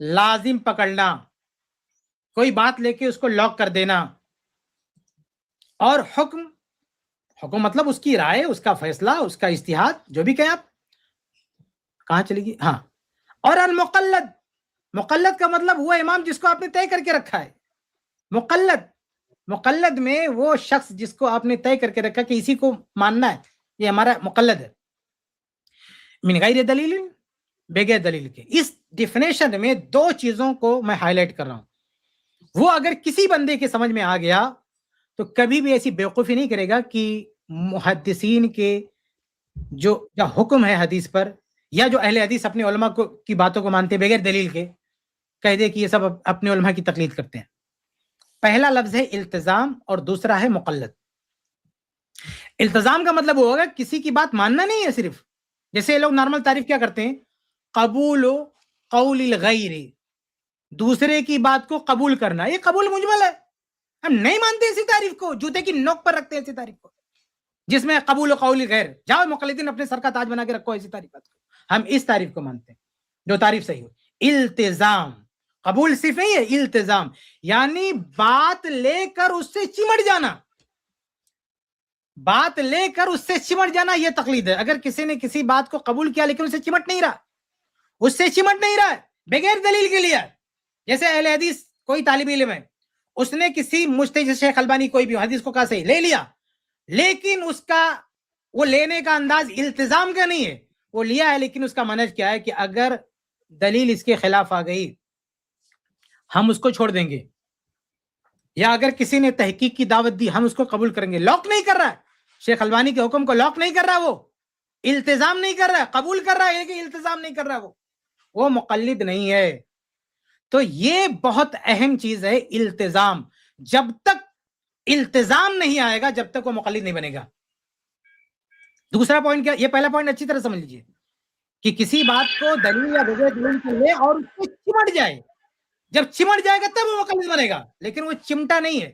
لازم پکڑنا, کوئی بات لے کے اس کو لاک کر دینا, اور حکم مطلب اس کی رائے, اس کا فیصلہ, اس کا اجتہاد, جو بھی کہیں آپ. کہاں چلی گئی؟ ہاں. اور المقلد, مقلد کا مطلب وہ امام جس کو آپ نے طے کر کے رکھا ہے. مقلد میں وہ شخص جس کو آپ نے طے کر کے رکھا کہ اسی کو ماننا ہے, یہ ہمارا مقلد ہے. من غیر دلیل, بغیر دلیل کے. اس ڈیفینیشن میں دو چیزوں کو میں ہائی لائٹ کر رہا ہوں. وہ اگر کسی بندے کے سمجھ میں آ گیا تو کبھی بھی ایسی بیوقوفی نہیں کرے گا کہ محدثین کے جو حکم ہے حدیث پر, یا جو اہل حدیث اپنے علماء کی باتوں کو مانتے بغیر دلیل کے, کہہ دے کہ یہ سب اپنے علماء کی تقلید کرتے ہیں. پہلا لفظ ہے التزام اور دوسرا ہے مقلد. التزام کا مطلب وہ ہوگا کسی کی بات ماننا نہیں ہے صرف, جیسے لوگ نارمل تعریف کیا کرتے ہیں, قبول قول الغیر, دوسرے کی بات کو قبول کرنا. یہ قبول مجمل ہے, ہم نہیں مانتے اسی تعریف کو, جوتے کی نوک پر رکھتے ہیں اسی تعریف کو جس میں قبول و قول غیر. جاؤ مقلدین اپنے سر کا تاج بنا کے رکھو ایسی تعریفات کو. ہم اس تعریف کو مانتے ہیں جو تعریف صحیح ہو. التزام, قبول صرف نہیں ہے, التزام یعنی بات لے کر اس سے چمٹ جانا, بات لے کر اس سے چمٹ جانا, یہ تقلید ہے. اگر کسی نے کسی بات کو قبول کیا لیکن اس سے چمٹ نہیں رہا, اس سے چمٹ نہیں رہا, بغیر دلیل کے لیا. جیسے اہل حدیث کوئی طالب علم ہے, اس نے کسی مجتہد شیخ البانی کوئی بھی حدیث کو کہا صحیح لے لیا, لیکن اس کا وہ لینے کا انداز التزام کا نہیں ہے. وہ لیا ہے لیکن اس کا منہج کیا ہے کہ اگر دلیل اس کے خلاف آ گئی ہم اس کو چھوڑ دیں گے, یا اگر کسی نے تحقیق کی دعوت دی ہم اس کو قبول کریں گے. لاک نہیں کر رہا ہے شیخ البانی کے حکم کو, لاک نہیں کر رہا, وہ التزام نہیں کر رہا ہے, قبول کر رہا ہے لیکن التزام نہیں کر رہا, وہ مقلد نہیں ہے. تو یہ بہت اہم چیز ہے التزام. جب تک التزام نہیں آئے گا جب تک وہ مقلد نہیں بنے گا. دوسرا پوائنٹ کیا, یہ پہلا پوائنٹ اچھی طرح سمجھ لیجیے کہ کسی بات کو دلیل یا بغیر دلیل کے لے اور اس کو چمٹ جائے, جب چمٹ جائے گا تب وہ مقلد بنے گا. لیکن وہ چمٹا نہیں ہے,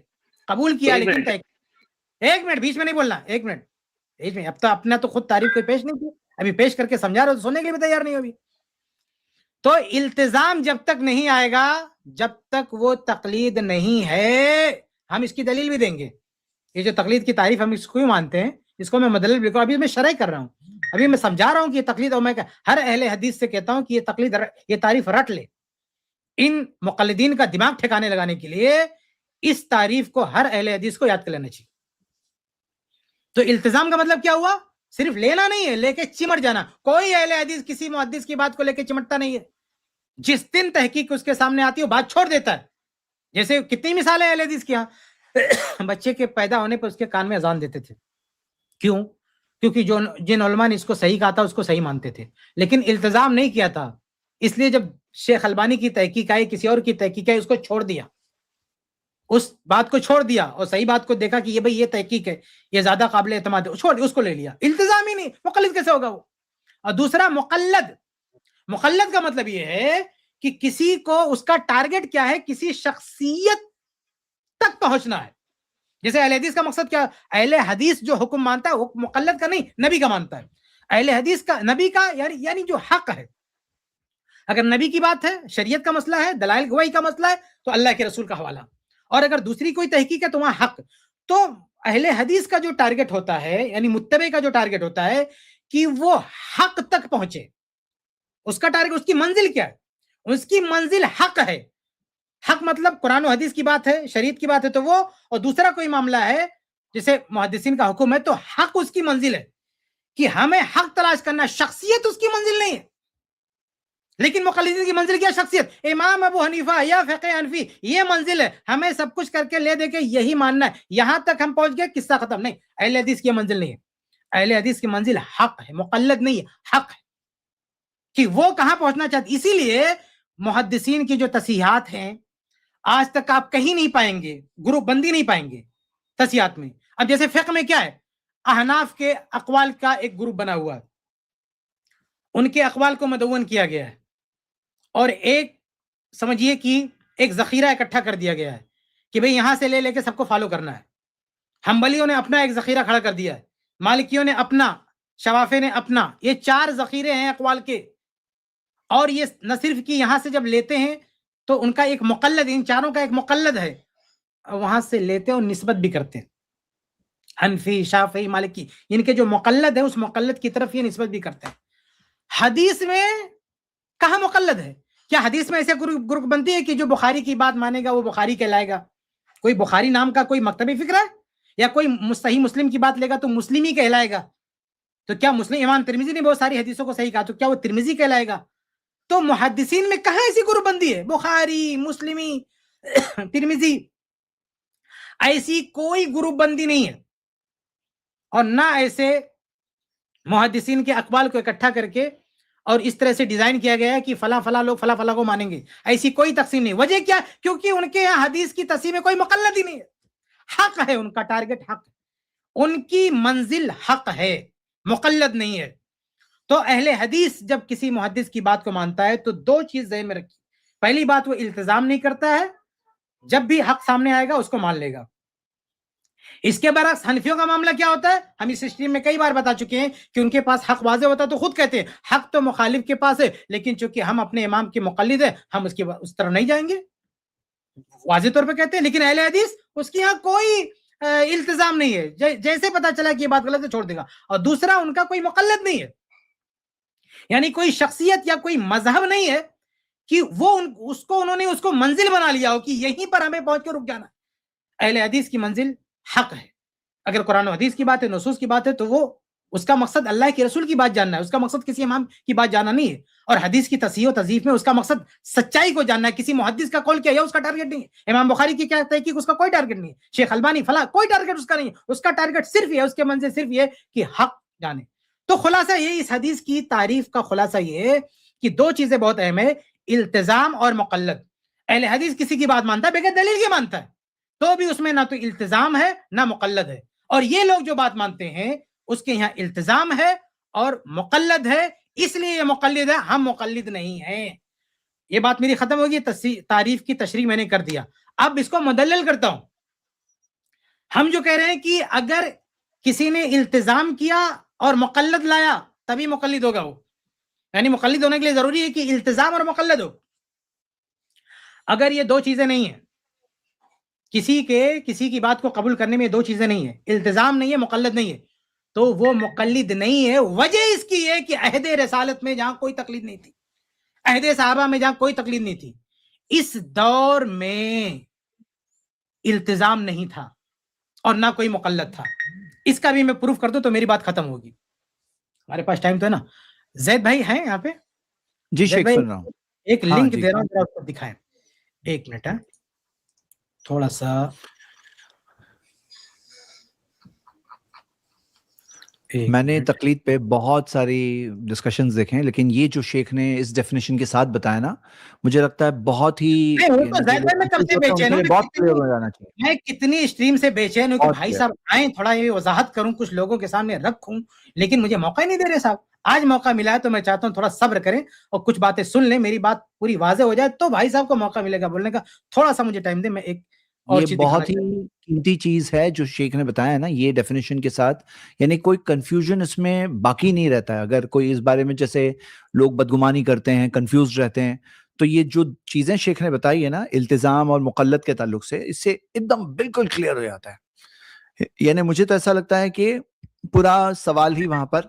قبول کیا لیکن ایک منٹ بیچ میں نہیں بولنا, ایک منٹ بیچ میں. اب تو اپنا تو خود تعریف کوئی پیش نہیں کی, ابھی پیش کر کے سمجھا رہے ہو, سننے کے لیے بھی تیار نہیں ہوگی. تو التزام جب تک نہیں آئے گا جب تک وہ تقلید نہیں ہے. ہم اس کی دلیل بھی دیں گے. یہ جو تقلید کی تعریف ہم اس کو ہی مانتے ہیں, اس کو میں مدلل بھی, ابھی میں شرح کر رہا ہوں, ابھی میں سمجھا رہا ہوں کہ یہ تقلید, اور میں ہر اہل حدیث سے کہتا ہوں کہ یہ تقلید, یہ تعریف رٹ لے. ان مقلدین کا دماغ ٹھکانے لگانے کے لیے اس تعریف کو ہر اہل حدیث کو یاد کر لینا چاہیے. تو التزام کا مطلب کیا ہوا, صرف لینا نہیں ہے, لے کے چمٹ جانا. کوئی اہل حدیث کسی محدث کی بات کو لے کے چمٹتا نہیں ہے. جس دن تحقیق اس کے سامنے آتی ہے وہ بات چھوڑ دیتا ہے. جیسے کتنی مثالیں اہل حدیث کی, بچے کے پیدا ہونے پر اس کے کان میں اذان دیتے تھے. کیوں؟ کیونکہ جن علماء نے اس کو صحیح کہا تھا اس کو صحیح مانتے تھے, لیکن التزام نہیں کیا تھا. اس لیے جب شیخ البانی کی تحقیق آئی, کسی اور کی تحقیق آئی, اس کو چھوڑ دیا, اس بات کو چھوڑ دیا, اور صحیح بات کو دیکھا کہ یہ بھئی یہ تحقیق ہے, یہ زیادہ قابل اعتماد ہے, چھوڑ اس کو لے لیا. التزام ہی نہیں, مقلد کیسے ہوگا وہ؟ اور دوسرا مقلد. مقلد کا مطلب یہ ہے کہ کسی کو اس کا ٹارگٹ کیا ہے, کسی شخصیت تک پہنچنا ہے. جیسے اہل حدیث کا مقصد کیا, اہل حدیث جو حکم مانتا ہے وہ مقلد کا نہیں, نبی کا مانتا ہے. اہل حدیث کا نبی کا یعنی جو حق ہے, اگر نبی کی بات ہے, شریعت کا مسئلہ ہے, دلائل گواہی کا مسئلہ ہے, تو اللہ کے رسول کا حوالہ. اور اگر دوسری کوئی تحقیق ہے تو وہاں حق. تو اہل حدیث کا جو ٹارگٹ ہوتا ہے, یعنی متبع کا جو ٹارگٹ ہوتا ہے کہ وہ حق تک پہنچے. اس کا ٹارگٹ, اس کی منزل کیا ہے؟ اس کی منزل حق ہے. حق مطلب قرآن و حدیث کی بات ہے, شریعت کی بات ہے تو وہ, اور دوسرا کوئی معاملہ ہے جیسے محدثین کا حکم ہے, تو حق اس کی منزل ہے کہ ہمیں حق تلاش کرنا, شخصیت اس کی منزل نہیں ہے. لیکن مقلدین کی منزل کیا؟ شخصیت. امام ابو حنیفہ یا فقہ حنفی, یہ منزل ہے, ہمیں سب کچھ کر کے لے دے کے یہی ماننا ہے, یہاں تک ہم پہنچ گئے, قصہ ختم. نہیں, اہل حدیث کی منزل نہیں ہے. اہل حدیث کی منزل حق ہے, مقلد نہیں ہے, حق ہے کہ وہ کہاں پہنچنا چاہتے. اسی لیے محدثین کی جو تصحیحات ہیں آج تک آپ کہیں نہیں پائیں گے, گروپ بندی نہیں پائیں گے تصحیحات میں. اب جیسے فقہ میں کیا ہے, احناف کے اقوال کا ایک گروپ بنا ہوا ہے, ان کے اقوال کو مدون کیا گیا ہے, اور ایک سمجھیے کہ ایک ذخیرہ اکٹھا کر دیا گیا ہے کہ بھئی یہاں سے لے کے سب کو فالو کرنا ہے. حنبلیوں نے اپنا ایک ذخیرہ کھڑا کر دیا ہے, مالکیوں نے اپنا, شوافی نے اپنا. یہ 4 ذخیرے ہیں اقوال کے. اور یہ نہ صرف کہ یہاں سے جب لیتے ہیں تو ان کا ایک مقلد، ان چاروں کا ایک مقلد ہے، وہاں سے لیتے ہیں اور نسبت بھی کرتے ہیں، حنفی، شافعی، مالکی، ان کے جو مقلد ہے اس مقلد کی طرف یہ نسبت بھی کرتے ہیں۔ حدیث میں کہاں مقلد ہے؟ کیا حدیث میں ایسے گروپ بنتی ہے کہ جو بخاری کی بات مانے گا وہ بخاری کہلائے گا؟ کوئی بخاری نام کا کوئی مکتبی فکر ہے؟ یا کوئی صحیح مسلم کی بات لے گا تو مسلم ہی کہلائے گا؟ تو کیا مسلم امام ترمذی نے بہت ساری حدیثوں کو صحیح کہا تو کیا وہ ترمذی کہلائے گا؟ تو محدثین میں کہاں ایسی گروپ بندی ہے؟ بخاری، مسلمی، ترمذی، ایسی کوئی گروپ بندی نہیں ہے، اور نہ ایسے محدثین کے اقوال کو اکٹھا کر کے اور اس طرح سے ڈیزائن کیا گیا ہے کہ فلاں فلاں لوگ فلاں فلاں کو مانیں گے، ایسی کوئی تقسیم نہیں۔ وجہ کیا؟ کیونکہ ان کے یہاں حدیث کی تقسیم میں کوئی مقلد ہی نہیں ہے، حق ہے، ان کا ٹارگٹ حق ہے، ان کی منزل حق ہے، مقلد نہیں ہے۔ تو اہل حدیث جب کسی محدث کی بات کو مانتا ہے تو دو چیز ذہن میں رکھی، پہلی بات وہ التزام نہیں کرتا ہے، جب بھی حق سامنے آئے گا اس کو مان لے گا۔ اس کے برعکس حنفیوں کا معاملہ کیا ہوتا ہے؟ ہم اس اسٹریم میں کئی بار بتا چکے ہیں کہ ان کے پاس حق واضح ہوتا ہے تو خود کہتے ہیں حق تو مخالف کے پاس ہے، لیکن چونکہ ہم اپنے امام کے مقلد ہیں ہم اس طرف نہیں جائیں گے، واضح طور پہ کہتے ہیں۔ لیکن اہل حدیث اس کی یہاں کوئی التزام نہیں ہے، جیسے پتا چلا کہ یہ بات غلط ہے چھوڑ دے گا۔ اور دوسرا، ان کا کوئی مقلد نہیں ہے، یعنی کوئی شخصیت یا کوئی مذہب نہیں ہے کہ وہ اس کو منزل بنا لیا ہو کہ یہیں پر ہمیں پہنچ کے رک جانا ہے۔ اہل حدیث کی منزل حق ہے۔ اگر قرآن و حدیث کی بات ہے، نصوص کی بات ہے، تو وہ اس کا مقصد اللہ کے رسول کی بات جاننا ہے، اس کا مقصد کسی امام کی بات جاننا نہیں ہے۔ اور حدیث کی تصحیح و تضعیف میں اس کا مقصد سچائی کو جاننا ہے، کسی محدث کا قول کیا ہے اس کا ٹارگٹ نہیں ہے، امام بخاری کی کیا تحقیق اس کا کوئی ٹارگٹ نہیں ہے، شیخ البانی فلاں کوئی ٹارگٹ اس کا نہیں ہے، اس کا ٹارگٹ صرف یہ ہے، اس کے منزل صرف یہ کہ حق جانے۔ تو خلاصہ یہ، اس حدیث کی تعریف کا خلاصہ یہ ہے کہ دو چیزیں بہت اہم ہے، التزام اور مقلد۔ اہل حدیث کسی کی بات مانتا ہے بغیر دلیل کے مانتا ہے، تو بھی اس میں نہ تو التزام ہے نہ مقلد ہے۔ اور یہ لوگ جو بات مانتے ہیں اس کے یہاں التزام ہے اور مقلد ہے، اس لیے یہ مقلد ہے، ہم مقلد نہیں ہیں۔ یہ بات میری ختم ہوگی، تعریف کی تشریح میں نے کر دیا، اب اس کو مدلل کرتا ہوں۔ ہم جو کہہ رہے ہیں کہ اگر کسی نے التزام کیا اور مقلد لایا تبھی مقلد ہوگا وہ، یعنی مقلد ہونے کے لیے ضروری ہے کہ التزام اور مقلد ہو۔ اگر یہ دو چیزیں نہیں ہیں، کسی کی بات کو قبول کرنے میں دو چیزیں نہیں ہیں، التزام نہیں ہے، مقلد نہیں ہے، تو وہ مقلد نہیں ہے۔ وجہ اس کی ہے کہ عہد رسالت میں جہاں کوئی تقلید نہیں تھی، عہد صحابہ میں جہاں کوئی تقلید نہیں تھی، اس دور میں التزام نہیں تھا اور نہ کوئی مقلد تھا۔ اس کا بھی میں پروف کر دوں تو میری بات ختم ہوگی۔ ہمارے پاس ٹائم تو ہے نا؟ زید بھائی ہیں یہاں پہ؟ جی شیخ سن رہا ہوں، ایک لنک دے رہا ہوں، ذرا اس کو دکھائیں، ایک منٹ ہے، تھوڑا سا میں نے تقلید پہ بہت ساری ڈسکشنز دیکھے ہیں، لیکن یہ جو شیخ نے اس ڈیفینیشن کے ساتھ بتایا نا، مجھے لگتا ہے بہت ہی میں کتنی اسٹریم سے بے چین ہوں کہ بھائی صاحب آئیں تھوڑا یہ وضاحت کروں، کچھ لوگوں کے سامنے رکھوں، لیکن مجھے موقع ہی نہیں دے رہے صاحب۔ آج موقع ملا ہے تو میں چاہتا ہوں تھوڑا صبر کریں اور کچھ باتیں سن لیں، میری بات پوری واضح ہو جائے تو بھائی صاحب کو موقع ملے گا بولنے کا۔ تھوڑا سا مجھے ٹائم دیں، میں ایک یہ بہت ہی قیمتی چیز ہے جو شیخ نے بتایا نا، یہ ڈیفینیشن کے ساتھ، یعنی کوئی کنفیوژن اس میں باقی نہیں رہتا ہے۔ اگر کوئی اس بارے میں جیسے لوگ بدگمانی کرتے ہیں، کنفیوز رہتے ہیں، تو یہ جو چیزیں شیخ نے بتائی ہے نا التزام اور مقلد کے تعلق سے، اس سے ایک دم بالکل کلیئر ہو جاتا ہے۔ یعنی مجھے تو ایسا لگتا ہے کہ پورا سوال ہی وہاں پر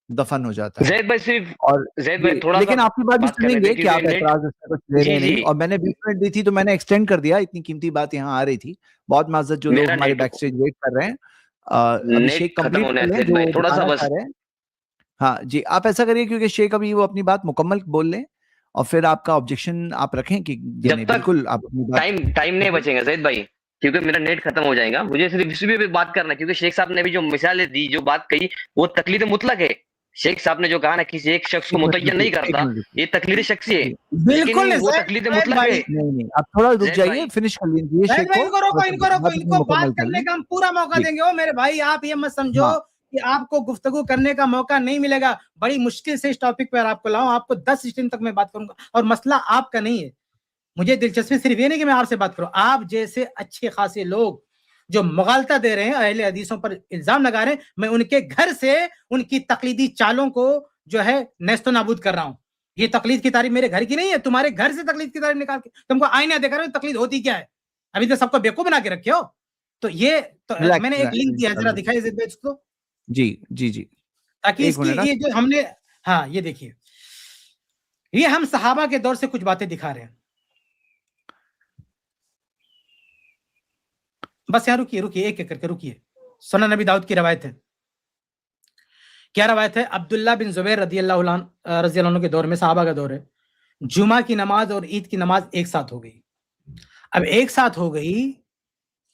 دفن ہو جاتا ہے۔ زید بھائی صرف اور زید بھائی تھوڑا لیکن آپ کی بات بھی سنیں گے کہ آپ نیٹ اعتراض اس پر کچھ لے رہے نہیں، اور میں نے 20 منٹ دی تھی تو میں نے ایکسٹینڈ کر دیا، اتنی قیمتی بات یہاں آ رہی تھی۔ بہت معذرت جو لوگ ہمارے بیک سٹیج ویٹ کر رہے ہیں، ابھی شیخ کمپلیٹ کر لیں جو بتانا چاہ رہے ہیں۔ ہاں جی، آپ ایسا کریے کیونکہ شیخ ابھی وہ اپنی بات مکمل بول لیں اور پھر آپ کا آبجیکشن آپ رکھیں کہ جب تک بالکل آپ اپنی بات ٹائم نہیں بچے گا زید بھائی، کیونکہ میرا نیٹ ختم ہو جائے گا، مجھے صرف اسی پہ بات کرنا ہے، کیونکہ شیخ صاحب نے بھی جو مثالیں دی، جو بات کہی، وہ تقلید مطلق ہے۔ شیخ صاحب نے جو کہا نا کسی ایک شخص کو متعین نہیں کرتا، یہ تقلید شخصی ہے، بالکل وہ تقلید مطلق ہے۔ نہیں، آپ تھوڑا رک جائیے، فنش کر لیجیے شیخ کو، ان کو بات کرنے کا ہم پورا موقع دیں گے۔ او میرے بھائی، آپ یہ مت سمجھو کہ آپ کو گفتگو کرنے کا موقع نہیں ملے گا، بڑی مشکل سے اس ٹاپک پر آپ کو لاؤں، آپ کو 10 اسٹریم تک میں بات کروں گا، اور مسئلہ آپ کا نہیں ہے۔ مجھے دلچسپی صرف یہ نہیں کہ میں آپ سے بات کروں، آپ جیسے اچھے خاصے لوگ جو مغالطہ دے رہے ہیں، اہل حدیثوں پر الزام لگا رہے ہیں، میں ان کے گھر سے ان کی تقلیدی چالوں کو جو ہے نیست و نابود کر رہا ہوں۔ یہ تقلید کی تعریف میرے گھر کی نہیں ہے, تمہارے گھر سے تقلید کی تعریف نکال کے تم کو آئینہ دکھا رہے ہو تقلید ہوتی کیا ہے, ابھی تو سب کو بیوقوف بنا کے رکھے ہو. تو یہ میں نے ایک لنک دیا ذرا دکھائیے اس کو. جی جی جی, تاکہ اس کی یہ جو ہم نے, ہاں یہ دیکھیے, یہ ہم صحابہ کے دور سے کچھ باتیں دکھا رہے ہیں. بس یہاں رکیے ایک ایک کر کے رکیے. سنن نبی داؤد کی روایت ہے. کیا روایت ہے؟ عبداللہ بن زبیر رضی اللہ عنہ کے دور میں, صحابہ کا دور ہے, جمعہ کی نماز اور عید کی نماز ایک ساتھ ہو گئی. اب ایک ساتھ ہو گئی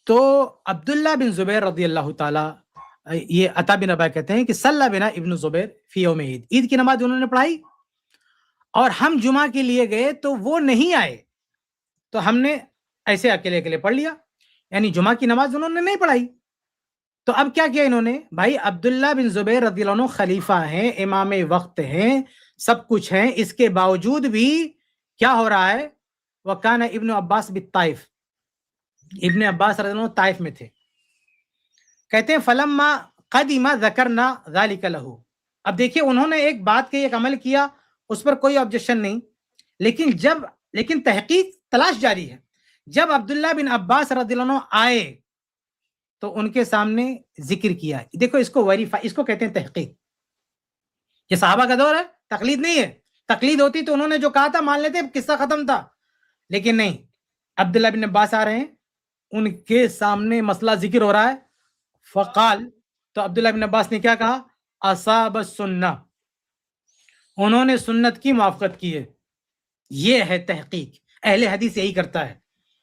تو عبداللہ بن زبیر رضی اللہ تعالی, یہ عطا بن رباح کہتے ہیں کہ صلی بنا ابن زبیر فی یوم عید, عید کی نماز انہوں نے پڑھائی اور ہم جمعہ کے لیے گئے تو وہ نہیں آئے, تو ہم نے ایسے اکیلے پڑھ لیا, یعنی جمعہ کی نماز انہوں نے نہیں پڑھائی. تو اب کیا کیا انہوں نے؟ بھائی عبداللہ بن زبیر رضی اللہ عنہ خلیفہ ہیں, امام وقت ہیں, سب کچھ ہیں, اس کے باوجود بھی کیا ہو رہا ہے؟ وکان ابن عباس بالطائف, ابن عباس رضی اللہ عنہ طائف میں تھے. کہتے ہیں فلما قدم ذکرنا ذلک لہ. اب دیکھیے انہوں نے ایک بات کے ایک عمل کیا, اس پر کوئی آبجیکشن نہیں, لیکن تحقیق تلاش جاری ہے. جب عبداللہ بن عباس رضی اللہ عنہ آئے تو ان کے سامنے ذکر کیا. دیکھو اس کو ویریفائی, اس کو کہتے ہیں تحقیق. یہ صحابہ کا دور ہے, تقلید نہیں ہے. تقلید ہوتی تو انہوں نے جو کہا تھا مان لیتے, قصہ ختم تھا. لیکن نہیں, عبداللہ بن عباس آ رہے ہیں, ان کے سامنے مسئلہ ذکر ہو رہا ہے. فقال, تو عبداللہ بن عباس نے کیا کہا؟ اصاب السنہ, انہوں نے سنت کی موافقت کی ہے. یہ ہے تحقیق. اہل حدیث یہی کرتا ہے.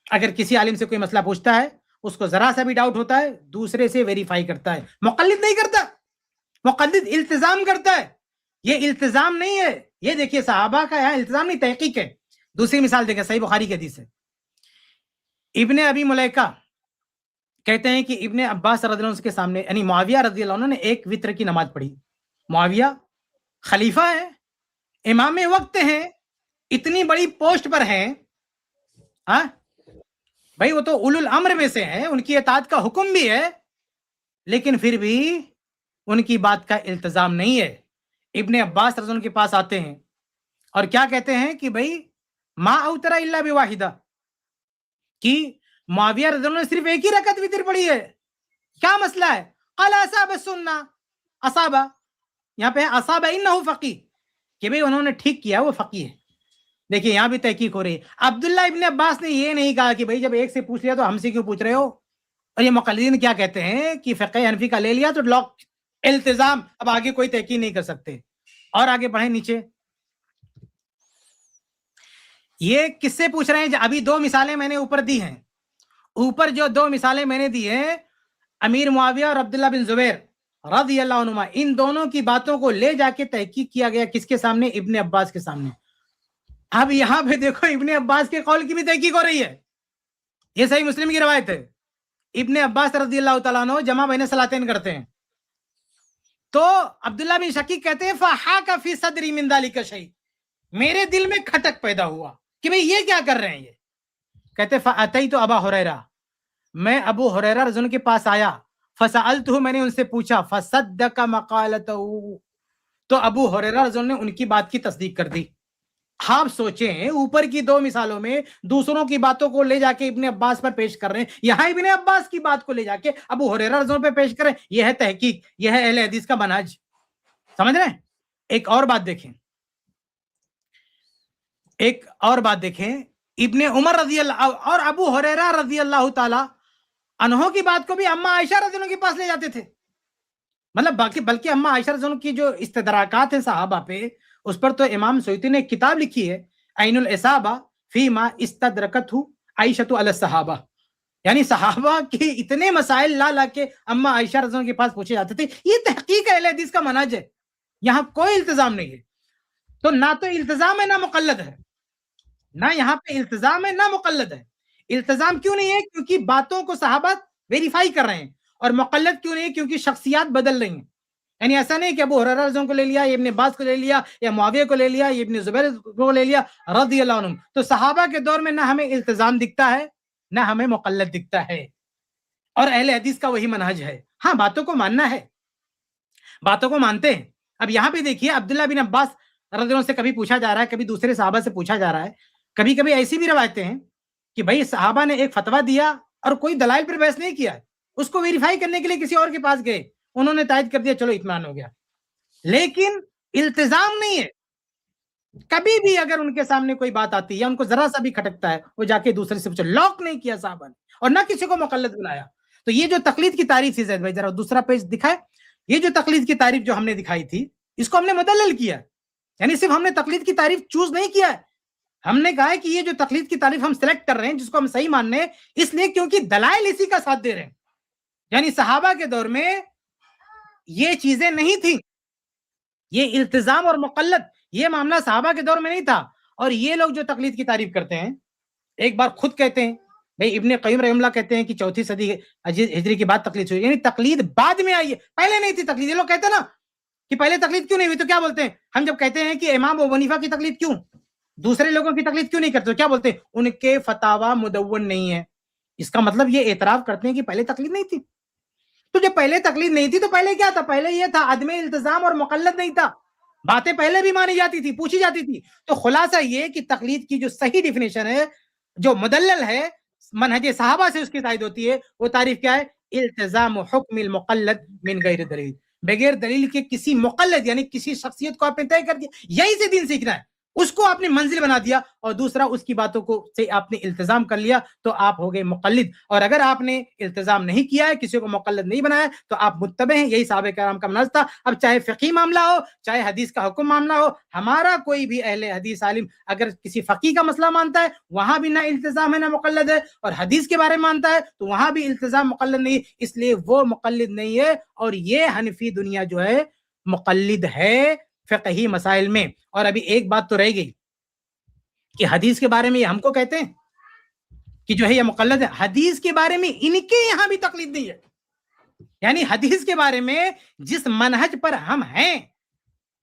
اگر کسی عالم سے کوئی مسئلہ پوچھتا ہے, اس کو ذرا سا بھی ڈاؤٹ ہوتا ہے, دوسرے سے ویریفائی کرتا ہے. مقلد نہیں کرتا, مقلد التزام کرتا ہے. یہ التزام نہیں ہے. یہ دیکھیے صحابہ کا یہاں التزام نہیں, تحقیق ہے. دوسری مثال دیکھیں, صحیح بخاری کی حدیث ہے. ابن ابی ملیکہ کہتے ہیں کہ ابن عباس رضی اللہ عنہ کے سامنے, یعنی معاویہ رضی اللہ عنہ نے ایک وتر کی نماز پڑھی. معاویہ خلیفہ ہے, امام وقت ہیں, اتنی بڑی پوسٹ پر ہیں, ہاں بھائی وہ تو اولو الامر میں سے ہیں, ان کی اطاعت کا حکم بھی ہے, لیکن پھر بھی ان کی بات کا التزام نہیں ہے. ابن عباس رضی اللہ عنہ کے پاس آتے ہیں اور کیا کہتے ہیں کہ بھائی ما اوتر الا بواحدہ, کہ معاویہ رضی اللہ عنہ نے صرف ایک ہی رکعت وتر پڑھی ہے, کیا مسئلہ ہے؟ قال اصاب السنہ, اصابہ یہاں پہ اصابہ انہ فقیہ, کہ بھئی انہوں نے ٹھیک کیا, وہ فقیہ ہے. دیکھیے یہاں بھی تحقیق ہو رہی ہے. عبداللہ ابن عباس نے یہ نہیں کہا کہ بھئی جب ایک سے پوچھ لیا تو ہم سے کیوں پوچھ رہے ہو. اور یہ مقلدین کیا کہتے ہیں کہ فقہ حنفی کا لے لیا تو لاک, التزام, اب آگے کوئی تحقیق نہیں کر سکتے. اور آگے بڑھیں نیچے, یہ کس سے پوچھ رہے ہیں؟ ابھی دو مثالیں میں نے اوپر دی ہیں. اوپر جو دو مثالیں میں نے دی ہیں, امیر معاویہ اور عبداللہ بن زبیر رضی اللہ عنہما, ان دونوں کی باتوں کو لے جا کے تحقیق کیا گیا. کس کے سامنے؟ ابن عباس کے سامنے. اب یہاں پہ دیکھو ابن عباس کے قول کی بھی تحقیق ہو رہی ہے. یہ صحیح مسلم کی روایت ہے. ابن عباس رضی اللہ تعالیٰ عنہ جمع بین صلاتین کرتے ہیں, تو عبداللہ بن شقیق کہتے ہیں فحاک فی صدری من ذلک شیء, میرے دل میں کھٹک پیدا ہوا کہ بھئی یہ کیا کر رہے ہیں. یہ کہتے فاتیت ابا ہریرہ, میں ابو ہریرہ رضی اللہ عنہ کے پاس آیا, فسألتہ, میں نے ان سے پوچھا, فصدق مقالتہ, تو ابو ہریرہ رضی اللہ عنہ نے ان کی بات کی تصدیق کر دی. آپ سوچیں اوپر کی دو مثالوں میں دوسروں کی باتوں کو لے جا کے ابن عباس پر پیش کر رہے ہیں, یہاں ابن عباس کی بات کو لے جا کے ابو ہریرہ رضی اللہ عنہ پہ پیش کر رہے ہیں. یہ ہے تحقیق, یہ ہے اہل حدیث کا منہج. سمجھ رہے ہیں؟ ایک اور بات دیکھیں, ابن عمر رضی اللہ اور ابو ہریرہ رضی اللہ تعالی عنہ کی بات کو بھی اما عائشہ رضی اللہ عنہ کے پاس لے جاتے تھے. مطلب بلکہ اما عائشہ رضی اللہ عنہ کی جو استدراکات ہیں صحابہ پہ, اس پر تو امام سیوطی نے ایک کتاب لکھی ہے, عین الاصابہ فی ما استدرکتہ عائشہ علی الصحابہ, یعنی صحابہ کے اتنے مسائل لا کے اما عائشہ رضی اللہ عنہ کے پاس پوچھے جاتے تھے. یہ تحقیق اہل حدیث کا منہج ہے, یہاں کوئی التزام نہیں ہے. تو نہ تو التزام ہے نہ مقلد ہے, نہ یہاں پہ التزام ہے نہ مقلد ہے. التزام کیوں نہیں ہے؟ کیونکہ باتوں کو صحابہ ویریفائی کر رہے ہیں. اور مقلد کیوں نہیں ہے؟ کیونکہ شخصیات بدل رہی ہیں. یعنی ایسا نہیں کہ ابو ہریرہ رضی اللہ عنہ کو لے لیا, یا ابن عباس کو لے لیا, یا معاویہ کو لے لیا, یا ابن زبیر کو لے لیا رضی اللہ عنہ. تو صحابہ کے دور میں نہ ہمیں التزام دکھتا ہے نہ ہمیں مقلد دکھتا ہے, اور اہل حدیث کا وہی منہج ہے. ہاں باتوں کو ماننا ہے, باتوں کو مانتے ہیں. اب یہاں پہ دیکھیے عبداللہ بن عباس رضی اللہ عنہ سے کبھی پوچھا جا رہا ہے, کبھی دوسرے صحابہ سے پوچھا جا رہا ہے, کبھی کبھی ایسی بھی روایتیں ہیں کہ بھائی صحابہ نے ایک فتویٰ دیا اور کوئی دلائل پر بحث نہیں کیا, اس کو ویریفائی کرنے کے لیے کسی اور کے پاس گئے, انہوں نے تائید کر دیا, چلو اطمینان ہو گیا, لیکن التزام نہیں ہے. کبھی بھی اگر ان کے سامنے کوئی بات آتی ہے یا ان کو ذرا سا بھی کھٹکتا ہے, وہ جا کے دوسرے سے پوچھو. لاک نہیں کیا صحابہ نے اور نہ کسی کو مقلد بنایا. تو یہ جو تقلید کی تعریف تھی, زید بھائی ذرا دوسرا پیج دکھائے, یہ جو تقلید کی تعریف جو ہم نے دکھائی تھی, اس کو ہم نے مدلل کیا, یعنی صرف ہم نے تقلید کی تعریف چوز نہیں کیا ہے, ہم نے کہا ہے کہ یہ جو تقلید کی تعریف ہم سلیکٹ کر رہے ہیں, جس کو ہم صحیح مان رہے ہیں, اس لیے کیونکہ دلائل اسی کا ساتھ دے رہے ہیں. یعنی صحابہ کے دور میں یہ چیزیں نہیں تھیں, یہ التزام اور مقلد, یہ معاملہ صحابہ کے دور میں نہیں تھا. اور یہ لوگ جو تقلید کی تعریف کرتے ہیں, ایک بار خود کہتے ہیں, بھائی ابن قیم رحمہ اللہ کہتے ہیں کہ 4 صدی ہجری کے بعد تقلید ہوئی, یعنی تقلید بعد میں آئی ہے, پہلے نہیں تھی تقلید. یہ لوگ کہتے ہیں نا کہ پہلے تقلید کیوں نہیں ہوئی, تو کیا بولتے ہیں ہم جب کہتے ہیں کہ امام ابو حنیفہ کی تقلید کیوں, دوسرے لوگوں کی تقلید کیوں نہیں کرتے, تو کیا بولتے ہیں ان کے فتاوا مدون نہیں ہے. اس کا مطلب یہ اعتراف کرتے ہیں کہ پہلے تقلید نہیں تھی. تو جب پہلے تقلید نہیں تھی تو پہلے کیا تھا, پہلے یہ تھا عدم التزام اور مقلد نہیں تھا, باتیں پہلے بھی مانی جاتی تھی, پوچھی جاتی تھی. تو خلاصہ یہ کہ تقلید کی جو صحیح ڈیفینیشن ہے, جو مدلل ہے, منہج صحابہ سے اس کی تائید ہوتی ہے, وہ تعریف کیا ہے, التزام حکم المقلد من غیر دلیل, بغیر دلیل کے کسی مقلد یعنی کسی شخصیت کو آپ نے طے کر دیا, یہی سے دین سیکھنا ہے, اس کو آپ نے منزل بنا دیا, اور دوسرا اس کی باتوں کو سے آپ نے التزام کر لیا, تو آپ ہو گئے مقلد. اور اگر آپ نے التزام نہیں کیا ہے, کسی کو مقلد نہیں بنایا, تو آپ متبع ہیں. یہی صحابہ کرام کا منہج تھا. اب چاہے فقہی معاملہ ہو, چاہے حدیث کا حکم معاملہ ہو, ہمارا کوئی بھی اہل حدیث عالم اگر کسی فقیہ کا مسئلہ مانتا ہے, وہاں بھی نہ التزام ہے نہ مقلد ہے, اور حدیث کے بارے میں مانتا ہے تو وہاں بھی التزام مقلد نہیں, اس لیے وہ مقلد نہیں ہے. اور یہ حنفی دنیا جو ہے مقلد ہے فقہی مسائل میں. اور ابھی ایک بات تو رہ گئی کہ حدیث کے بارے میں یہ ہم کو کہتے ہیں کہ جو ہے یہ مقلد ہے, حدیث کے بارے میں ان کے یہاں بھی تقلید نہیں ہے. یعنی حدیث کے بارے میں جس منہج پر ہم ہیں,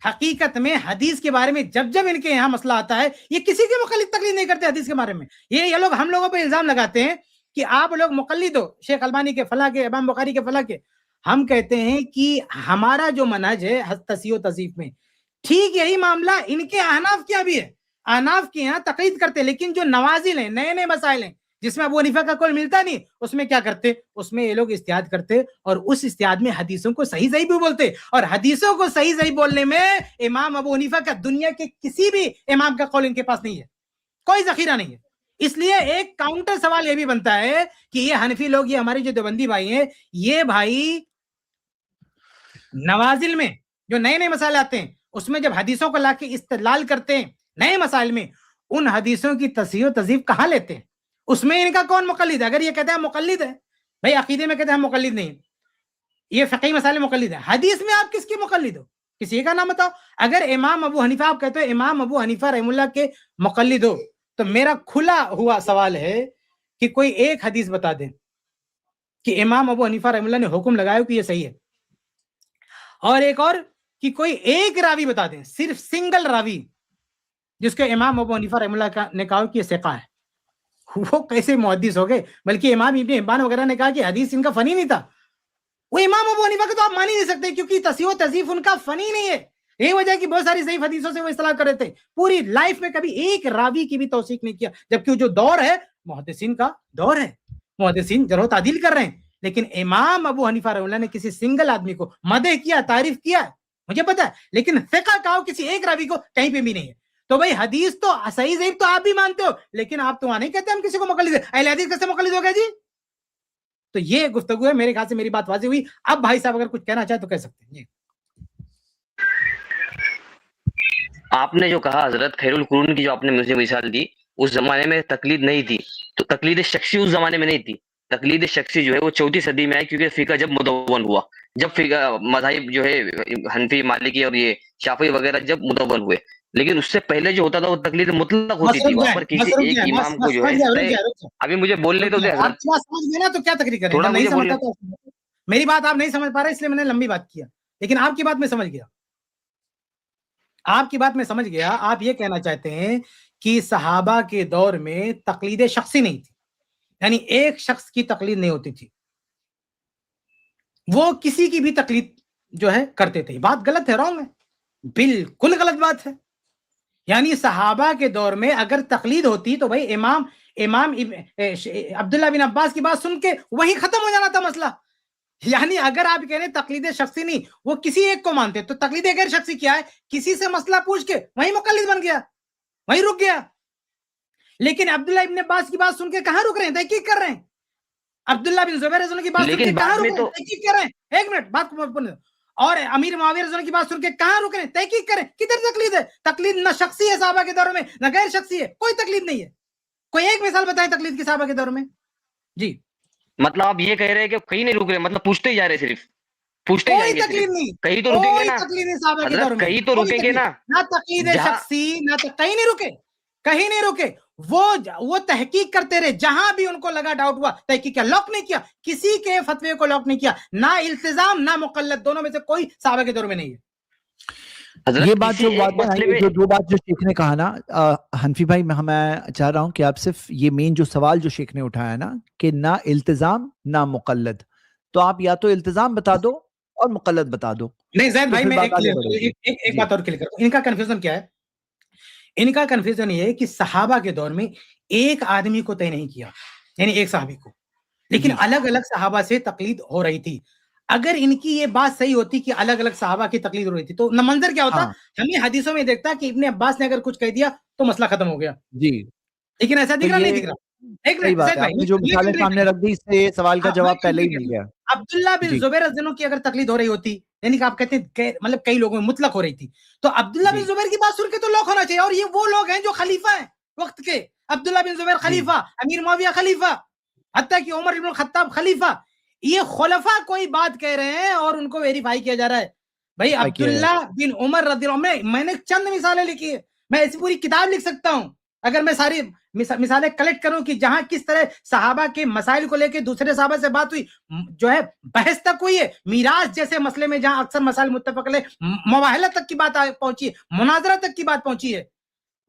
حقیقت میں حدیث کے بارے میں جب جب ان کے یہاں مسئلہ آتا ہے, یہ کسی کے مقلد تقلید نہیں کرتے حدیث کے بارے میں. یہ لوگ ہم لوگوں پہ الزام لگاتے ہیں کہ آپ لوگ مقلد ہو, شیخ البانی کے فلاں کے, امام بخاری کے فلاں کے. ہم کہتے ہیں کہ ہمارا جو منہج ہے تصحیح و تضعیف میں, ٹھیک یہی معاملہ ان کے احناف کیا بھی ہے. احناف کے یہاں تقلید کرتے, لیکن جو نوازل ہیں, نئے نئے مسائل ہیں جس میں ابو حنیفہ کا قول ملتا نہیں, اس میں کیا کرتے, اس میں یہ لوگ اجتہاد کرتے, اور اس اجتہاد میں حدیثوں کو صحیح صحیح بھی بولتے. اور حدیثوں کو صحیح صحیح بولنے میں امام ابو حنیفہ کا دنیا کے کسی بھی امام کا قول ان کے پاس نہیں ہے, کوئی ذخیرہ نہیں ہے. اس لیے ایک کاؤنٹر سوال یہ بھی بنتا ہے کہ یہ حنفی لوگ, یہ ہمارے جو دیوبندی بھائی ہیں, یہ بھائی نوازل میں جو نئے نئے مسائل آتے ہیں, اس میں جب حدیثوں کو لا کے استدلال کرتے ہیں نئے مسائل میں, ان حدیثوں کی تصحیح و تضعیف کہاں لیتے ہیں, اس میں ان کا کون مقلد ہے. اگر یہ کہتے ہیں مقلد ہے, بھائی عقیدے میں کہتے ہیں ہم مقلد نہیں, یہ فقہی مسائل میں مقلد ہے, حدیث میں آپ کس کی مقلد ہو, کسی کا نام بتاؤ. اگر امام ابو حنیفہ آپ کہتے ہو امام ابو حنیفہ رحمہ اللہ کے مقلد ہو, تو میرا کھلا ہوا سوال ہے کہ کوئی ایک حدیث بتا دیں کہ امام ابو حنیفہ رحمہ اللہ نے حکم لگایا کہ یہ صحیح ہے, اور ایک اور کہ کوئی ایک راوی بتا دیں, صرف سنگل راوی, جس کے امام ابو حنیفہ رحمہ اللہ نے کہا کہ یہ ثقہ ہے. وہ کیسے محدث ہو گئے, بلکہ امام ابن حبان وغیرہ نے کہا کہ حدیث ان کا فنی نہیں تھا. وہ امام ابو حنیفہ کو تو آپ مان ہی نہیں سکتے, کیونکہ تصحیح و تضعیف ان کا فنی نہیں ہے. یہی وجہ کہ بہت ساری ضعیف حدیثوں سے وہ اصطلاح کر رہے تھے, پوری لائف میں کبھی ایک راوی کی بھی توثیق نہیں کیا, جبکہ جو دور ہے محدثین کا دور ہے, محدثین جرح و تعدیل کر رہے ہیں. لیکن امام ابو حنیفہ رحمہ اللہ نے کسی سنگل آدمی کو مدح کیا, تعریف کیا, مجھے پتا ہے, لیکن ثقہ کہا کسی ایک راوی کو کہیں پہ بھی نہیں ہے. تو بھائی حدیث تو صحیح ضعیف تو آپ بھی مانتے ہو, لیکن آپ تو وہاں نہیں کہتے ہم کسی کو مقلد ہے. اہل حدیث کیسے مقلد ہو گئے جی؟ تو یہ گفتگو ہے, میرے خیال سے میری بات واضح ہوئی. اب بھائی صاحب اگر کچھ کہنا چاہے تو کہہ سکتے ہیں. آپ نے جو کہا حضرت, خیر القرون کی جو آپ نے مجھے مثال دی, اس زمانے میں تقلید نہیں تھی, تو تقلید شخصی اس زمانے میں نہیں تھی. تقلید شخصی جو ہے وہ 4 صدی میں آئی, کیونکہ فقہ جب مدون ہوا, جب فقہ مذاہب جو ہے حنفی, مالکی اور یہ شافعی وغیرہ جب مدون ہوئے. لیکن اس سے پہلے جو ہوتا تھا وہ تقلید مطلق ہوتی تھی, وہاں پر کسی ایک امام کو جو ہے, ابھی مجھے بولنے تو دے حضرت, تو کیا تقریر کریں, تھوڑا نہیں مجھے سمجھتا تو میری بات آپ نہیں سمجھ پا رہے, اس لیے میں نے لمبی بات کیا, لیکن آپ کی بات میں سمجھ گیا. آپ کی بات میں سمجھ گیا. آپ یہ کہنا چاہتے ہیں کہ صحابہ کے دور میں تقلید شخصی نہیں تھی, یعنی ایک شخص کی تقلید نہیں ہوتی تھی, وہ کسی کی بھی تقلید جو ہے کرتے تھے. بات غلط ہے, رانگ ہے, بالکل غلط بات ہے. یعنی صحابہ کے دور میں اگر تقلید ہوتی تو بھائی امام عبداللہ بن عباس کی بات سن کے وہی ختم ہو جانا تھا مسئلہ. یعنی اگر آپ کہہ رہے ہیں تقلید شخصی نہیں, وہ کسی ایک کو مانتے, تو تقلید غیر شخصی کیا ہے؟ کسی سے مسئلہ پوچھ کے وہی مقلد بن گیا, وہی رک گیا. لیکن عبداللہ ابن عباس کی بات سن کے کہاں رک رہے ہیں؟ تحقیق کر رہے ہیں. عبداللہ بن زبیر رضی اللہ عنہ کی بات سن کے کہاں رک رہے ہیں؟ تحقیق کر رہے ہیں. ایک منٹ بات کو. اور امیر معاویہ رضی اللہ عنہ کی بات سن کے کہاں رک رہے ہیں؟ تحقیق کریں. کدھر تقلید ہے؟ تقلید نہ شخصی ہے صحابہ کے دور میں, نہ غیر شخصی ہے, کوئی تقلید نہیں ہے. کوئی ایک مثال بتائیں تقلید کی صحابہ کے دور میں. جی مطلب آپ یہ کہہ رہے ہیں کہ کہیں نہیں رک رہے, مطلب پوچھتے ہی جا رہے, صرف پوچھتے ہی جائیں گے, تقلید نہیں, کہیں تو رکیں گے نا تقلید نہیں صحابہ کے دور میں, کہیں تو رکیں گے نا. نہ تقلید شخصی, نہ کہیں نہیں رکے, کہیں نہیں رکے. وہ تحقیق کرتے رہے, جہاں بھی ان کو لگا ڈاؤٹ ہوا تحقیق کیا, لاک نہیں کیا, کسی کے فتوے کو لاک نہیں کیا. نہ التزام نہ مقلد, دونوں میں سے کوئی صحابہ کے دور میں نہیں ہے. یہ بات جو دو بات جو شیخ نے کہا نا, حنفی بھائی, میں چاہ رہا ہوں کہ آپ صرف یہ مین جو سوال جو شیخ نے اٹھایا نا کہ نہ التزام نہ مقلد, تو آپ یا تو التزام بتا دو اور مقلد بتا دو. نہیں زید بھائی, میں ایک بات اور کلیئر کرتا ہوں. ان کا کنفیوژن کیا ہے؟ ان کا کنفیوژن یہ ہے کہ صحابہ کے دور میں ایک آدمی کو طے نہیں کیا, یعنی ایک صحابی کو, لیکن الگ الگ صحابہ سے تقلید ہو رہی تھی. اگر ان کی یہ بات صحیح ہوتی کہ الگ الگ صحابہ کی تقلید ہو رہی تھی, تو منظر کیا ہوتا؟ ہمیں حدیثوں میں دیکھتا کہ ابن عباس نے اگر کچھ کہہ دیا تو مسئلہ ختم ہو گیا. جی, لیکن ایسا دکھ رہا نہیں دکھ رہا. ایک منٹ, جو مثالیں سامنے رکھ دی, اس سے سوال کا جواب پہلے ہی مل گیا. عبداللہ بن زبیر رضی اللہ عنہ کی اگر تقلید ہو رہی ہوتی, یعنی کہ آپ کہتے ہیں مطلب کئی لوگوں میں مطلق ہو رہی تھی, تو عبداللہ بن زبیر کی بات سن کے تو لاک ہونا چاہیے. اور یہ وہ لوگ ہیں جو خلیفہ ہیں وقت کے. عبداللہ بن زبیر خلیفہ, امیر معاویہ خلیفہ, حتیٰ کہ عمر بن الخطاب خلیفہ. یہ خلفاء کوئی بات کہہ رہے ہیں اور ان کو ویریفائی کیا جا رہا ہے. بھائی عبداللہ بن عمر رضی اللہ عنہ, میں نے چند مثالیں لکھی ہے, میں ایسی پوری کتاب لکھ سکتا ہوں اگر میں ساری مثالیں کلیکٹ کروں کہ جہاں کس طرح صحابہ کے مسائل کو لے کے دوسرے صحابہ سے بات ہوئی, جو ہے بحث تک ہوئی ہے. میراث جیسے مسئلے میں جہاں اکثر مسائل متفق علیہ, مواہلہ تک کی بات پہنچی ہے, مناظرہ تک کی بات پہنچی ہے.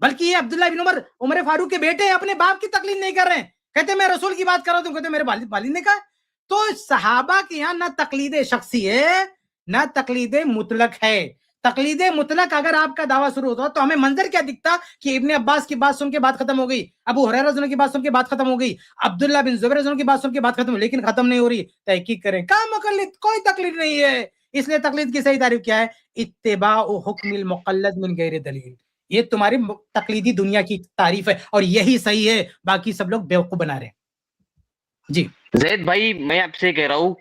بلکہ یہ عبداللہ بن عمر فاروق کے بیٹے اپنے باپ کی تقلید نہیں کر رہے ہیں, کہتے میں رسول کی بات کر رہا ہوں, تو کہتے میرے والد نے کہا. تو صحابہ کے یہاں نہ تقلید شخصی ہے نہ تقلید مطلق ہے. تقلید مطلق اگر آپ کا دعویٰ شروع ہوتا تو ہمیں منظر کیا دکھتا کہ ابن عباس کی بات سن کے بات ختم ہو گئی, ابو ہریرہ رضی اللہ عنہ کی بات سن کے بات ختم ہو گئی, عبداللہ بن زبیر رضی اللہ عنہ کی بات سن کے بات ختم ہو, لیکن ختم نہیں ہو رہی. تحقیق کریں, کہاں مقلد, کوئی تقلید نہیں ہے. اس لیے تقلید کی صحیح تعریف کیا ہے؟ اتباع حکم المقلد من غیر دلیل. یہ تمہاری تقلیدی دنیا کی تعریف ہے اور یہی صحیح ہے, باقی سب لوگ بیوقوف بنا رہے ہیں. جی زید بھائی, میں آپ سے کہہ رہا ہوں,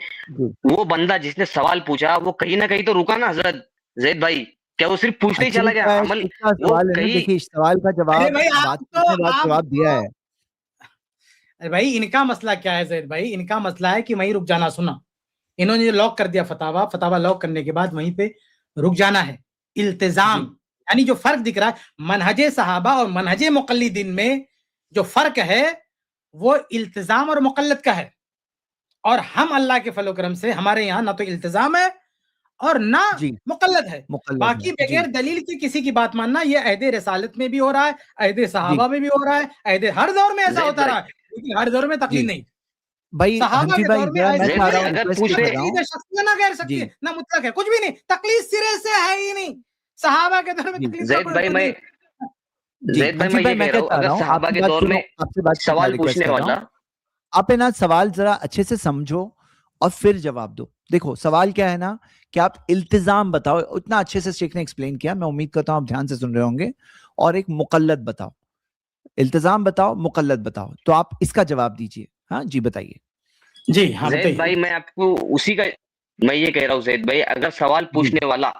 وہ بندہ جس نے سوال پوچھا وہ کہیں نہ کہیں تو رکا نا حضرت. زید بھائی, کیا وہ صرف پوچھتے ہی چلا گیا؟ عمل دیکھیے, سوال کا جواب دیا ہے. ارے بھائی, ان کا مسئلہ کیا ہے زید بھائی؟ ان کا مسئلہ ہے کہ وہیں رک جانا. سنا, انہوں نے لاک کر دیا فتاوا لاک کرنے کے بعد وہیں پہ رک جانا ہے. التزام یعنی جو فرق دکھ رہا ہے منہج صحابہ اور منہج مقلدین میں, جو فرق ہے وہ التزام اور مقلد کا ہے. اور ہم اللہ کے فضل و کرم سے ہمارے یہاں نہ تو التزام ہے اور نہ مقلد ہے. باقی بغیر دلیل کی کسی کی بات ماننا یہ عہد رسالت میں بھی ہو رہا ہے, عہد صحابہ میں بھی ہو رہا ہے, عہد ہر دور میں ایسا ہوتا رہا ہے, لیکن ہر دور میں تقلید نہیں. صحابہ کے دور میں نہ غیر سکتی ہے نہ مطلق ہے, کچھ بھی نہیں, تقلید سرے سے ہے ہی نہیں. صحابہ کے دور میں تقلید زید بھائی میں یہ کہہ رہا ہوں, اگر صحابہ کے دور میں سوال پوچھنے والا, آپ نا سوال ذرا اچھے سے سمجھو اور پھر جواب دو. دیکھو سوال کیا ہے نا کہ آپ التزام بتاؤ, اتنا اچھے سے شیخ نے ایکسپلین کیا, میں امید کرتا ہوں آپ دھیان سے سن رہے ہوں گے. اور ایک مقلد بتاؤ, التزام بتاؤ, مقلد بتاؤ, تو آپ اس کا جواب دیجئے. ہاں جی بتائیے. جی زید بھائی, میں آپ کو اسی کا میں یہ کہہ رہا ہوں زید بھائی, اگر سوال پوچھنے والا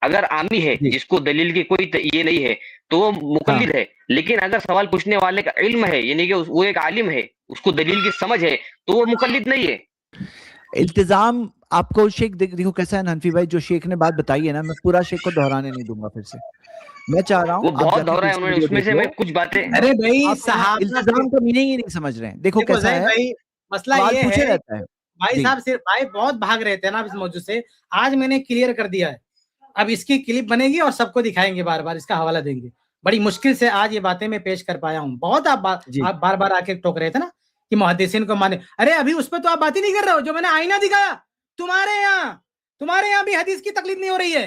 اگر عامی ہے جس کو دلیل کی کوئی یہ نہیں ہے تو وہ مقلد ہے. لیکن اگر سوال پوچھنے والے کا علم ہے, یعنی کہ وہ ایک عالم ہے, اس کو دلیل کی سمجھ ہے, تو وہ مقلد نہیں ہے. التزام آپ کو شیخ دیکھو کیسا ہے حنفی بھائی, جو شیخ نے بات بتائی ہے نا, میں پورا شیخ کو دہرانے نہیں دوں گا پھر سے. میں چاہ رہا ہوں وہ بہت دہرا ہے انہوں نے, اس میں سے میں کچھ باتیں. ارے بھائی التزام کا میننگ ہی نہیں سمجھ رہے ہیں. دیکھو کیسا ہے مسئلہ, یہ ہے بھائی صاحب صرف بھائی بہت بھاگ رہے تھے نا اس موضوع سے, آج میں نے کلیئر کر دیا ہے. اب اس کی کلپ بنے گی اور سب کو دکھائیں گے, بار بار اس کا حوالہ دیں گے. بڑی مشکل سے آج یہ باتیں میں پیش کر پایا ہوں. بہت آپ بار بار آ کے ٹوک رہے تھے نا کہ محدثین کو مانے. ارے ابھی اس پہ تو آپ بات ہی نہیں کر رہے ہو جو میں نے آئینہ دکھایا. تمہارے یہاں بھی حدیث کی تقلید نہیں ہو رہی ہے.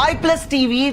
iPlus TV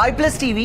iPlus TV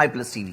iPlus TV।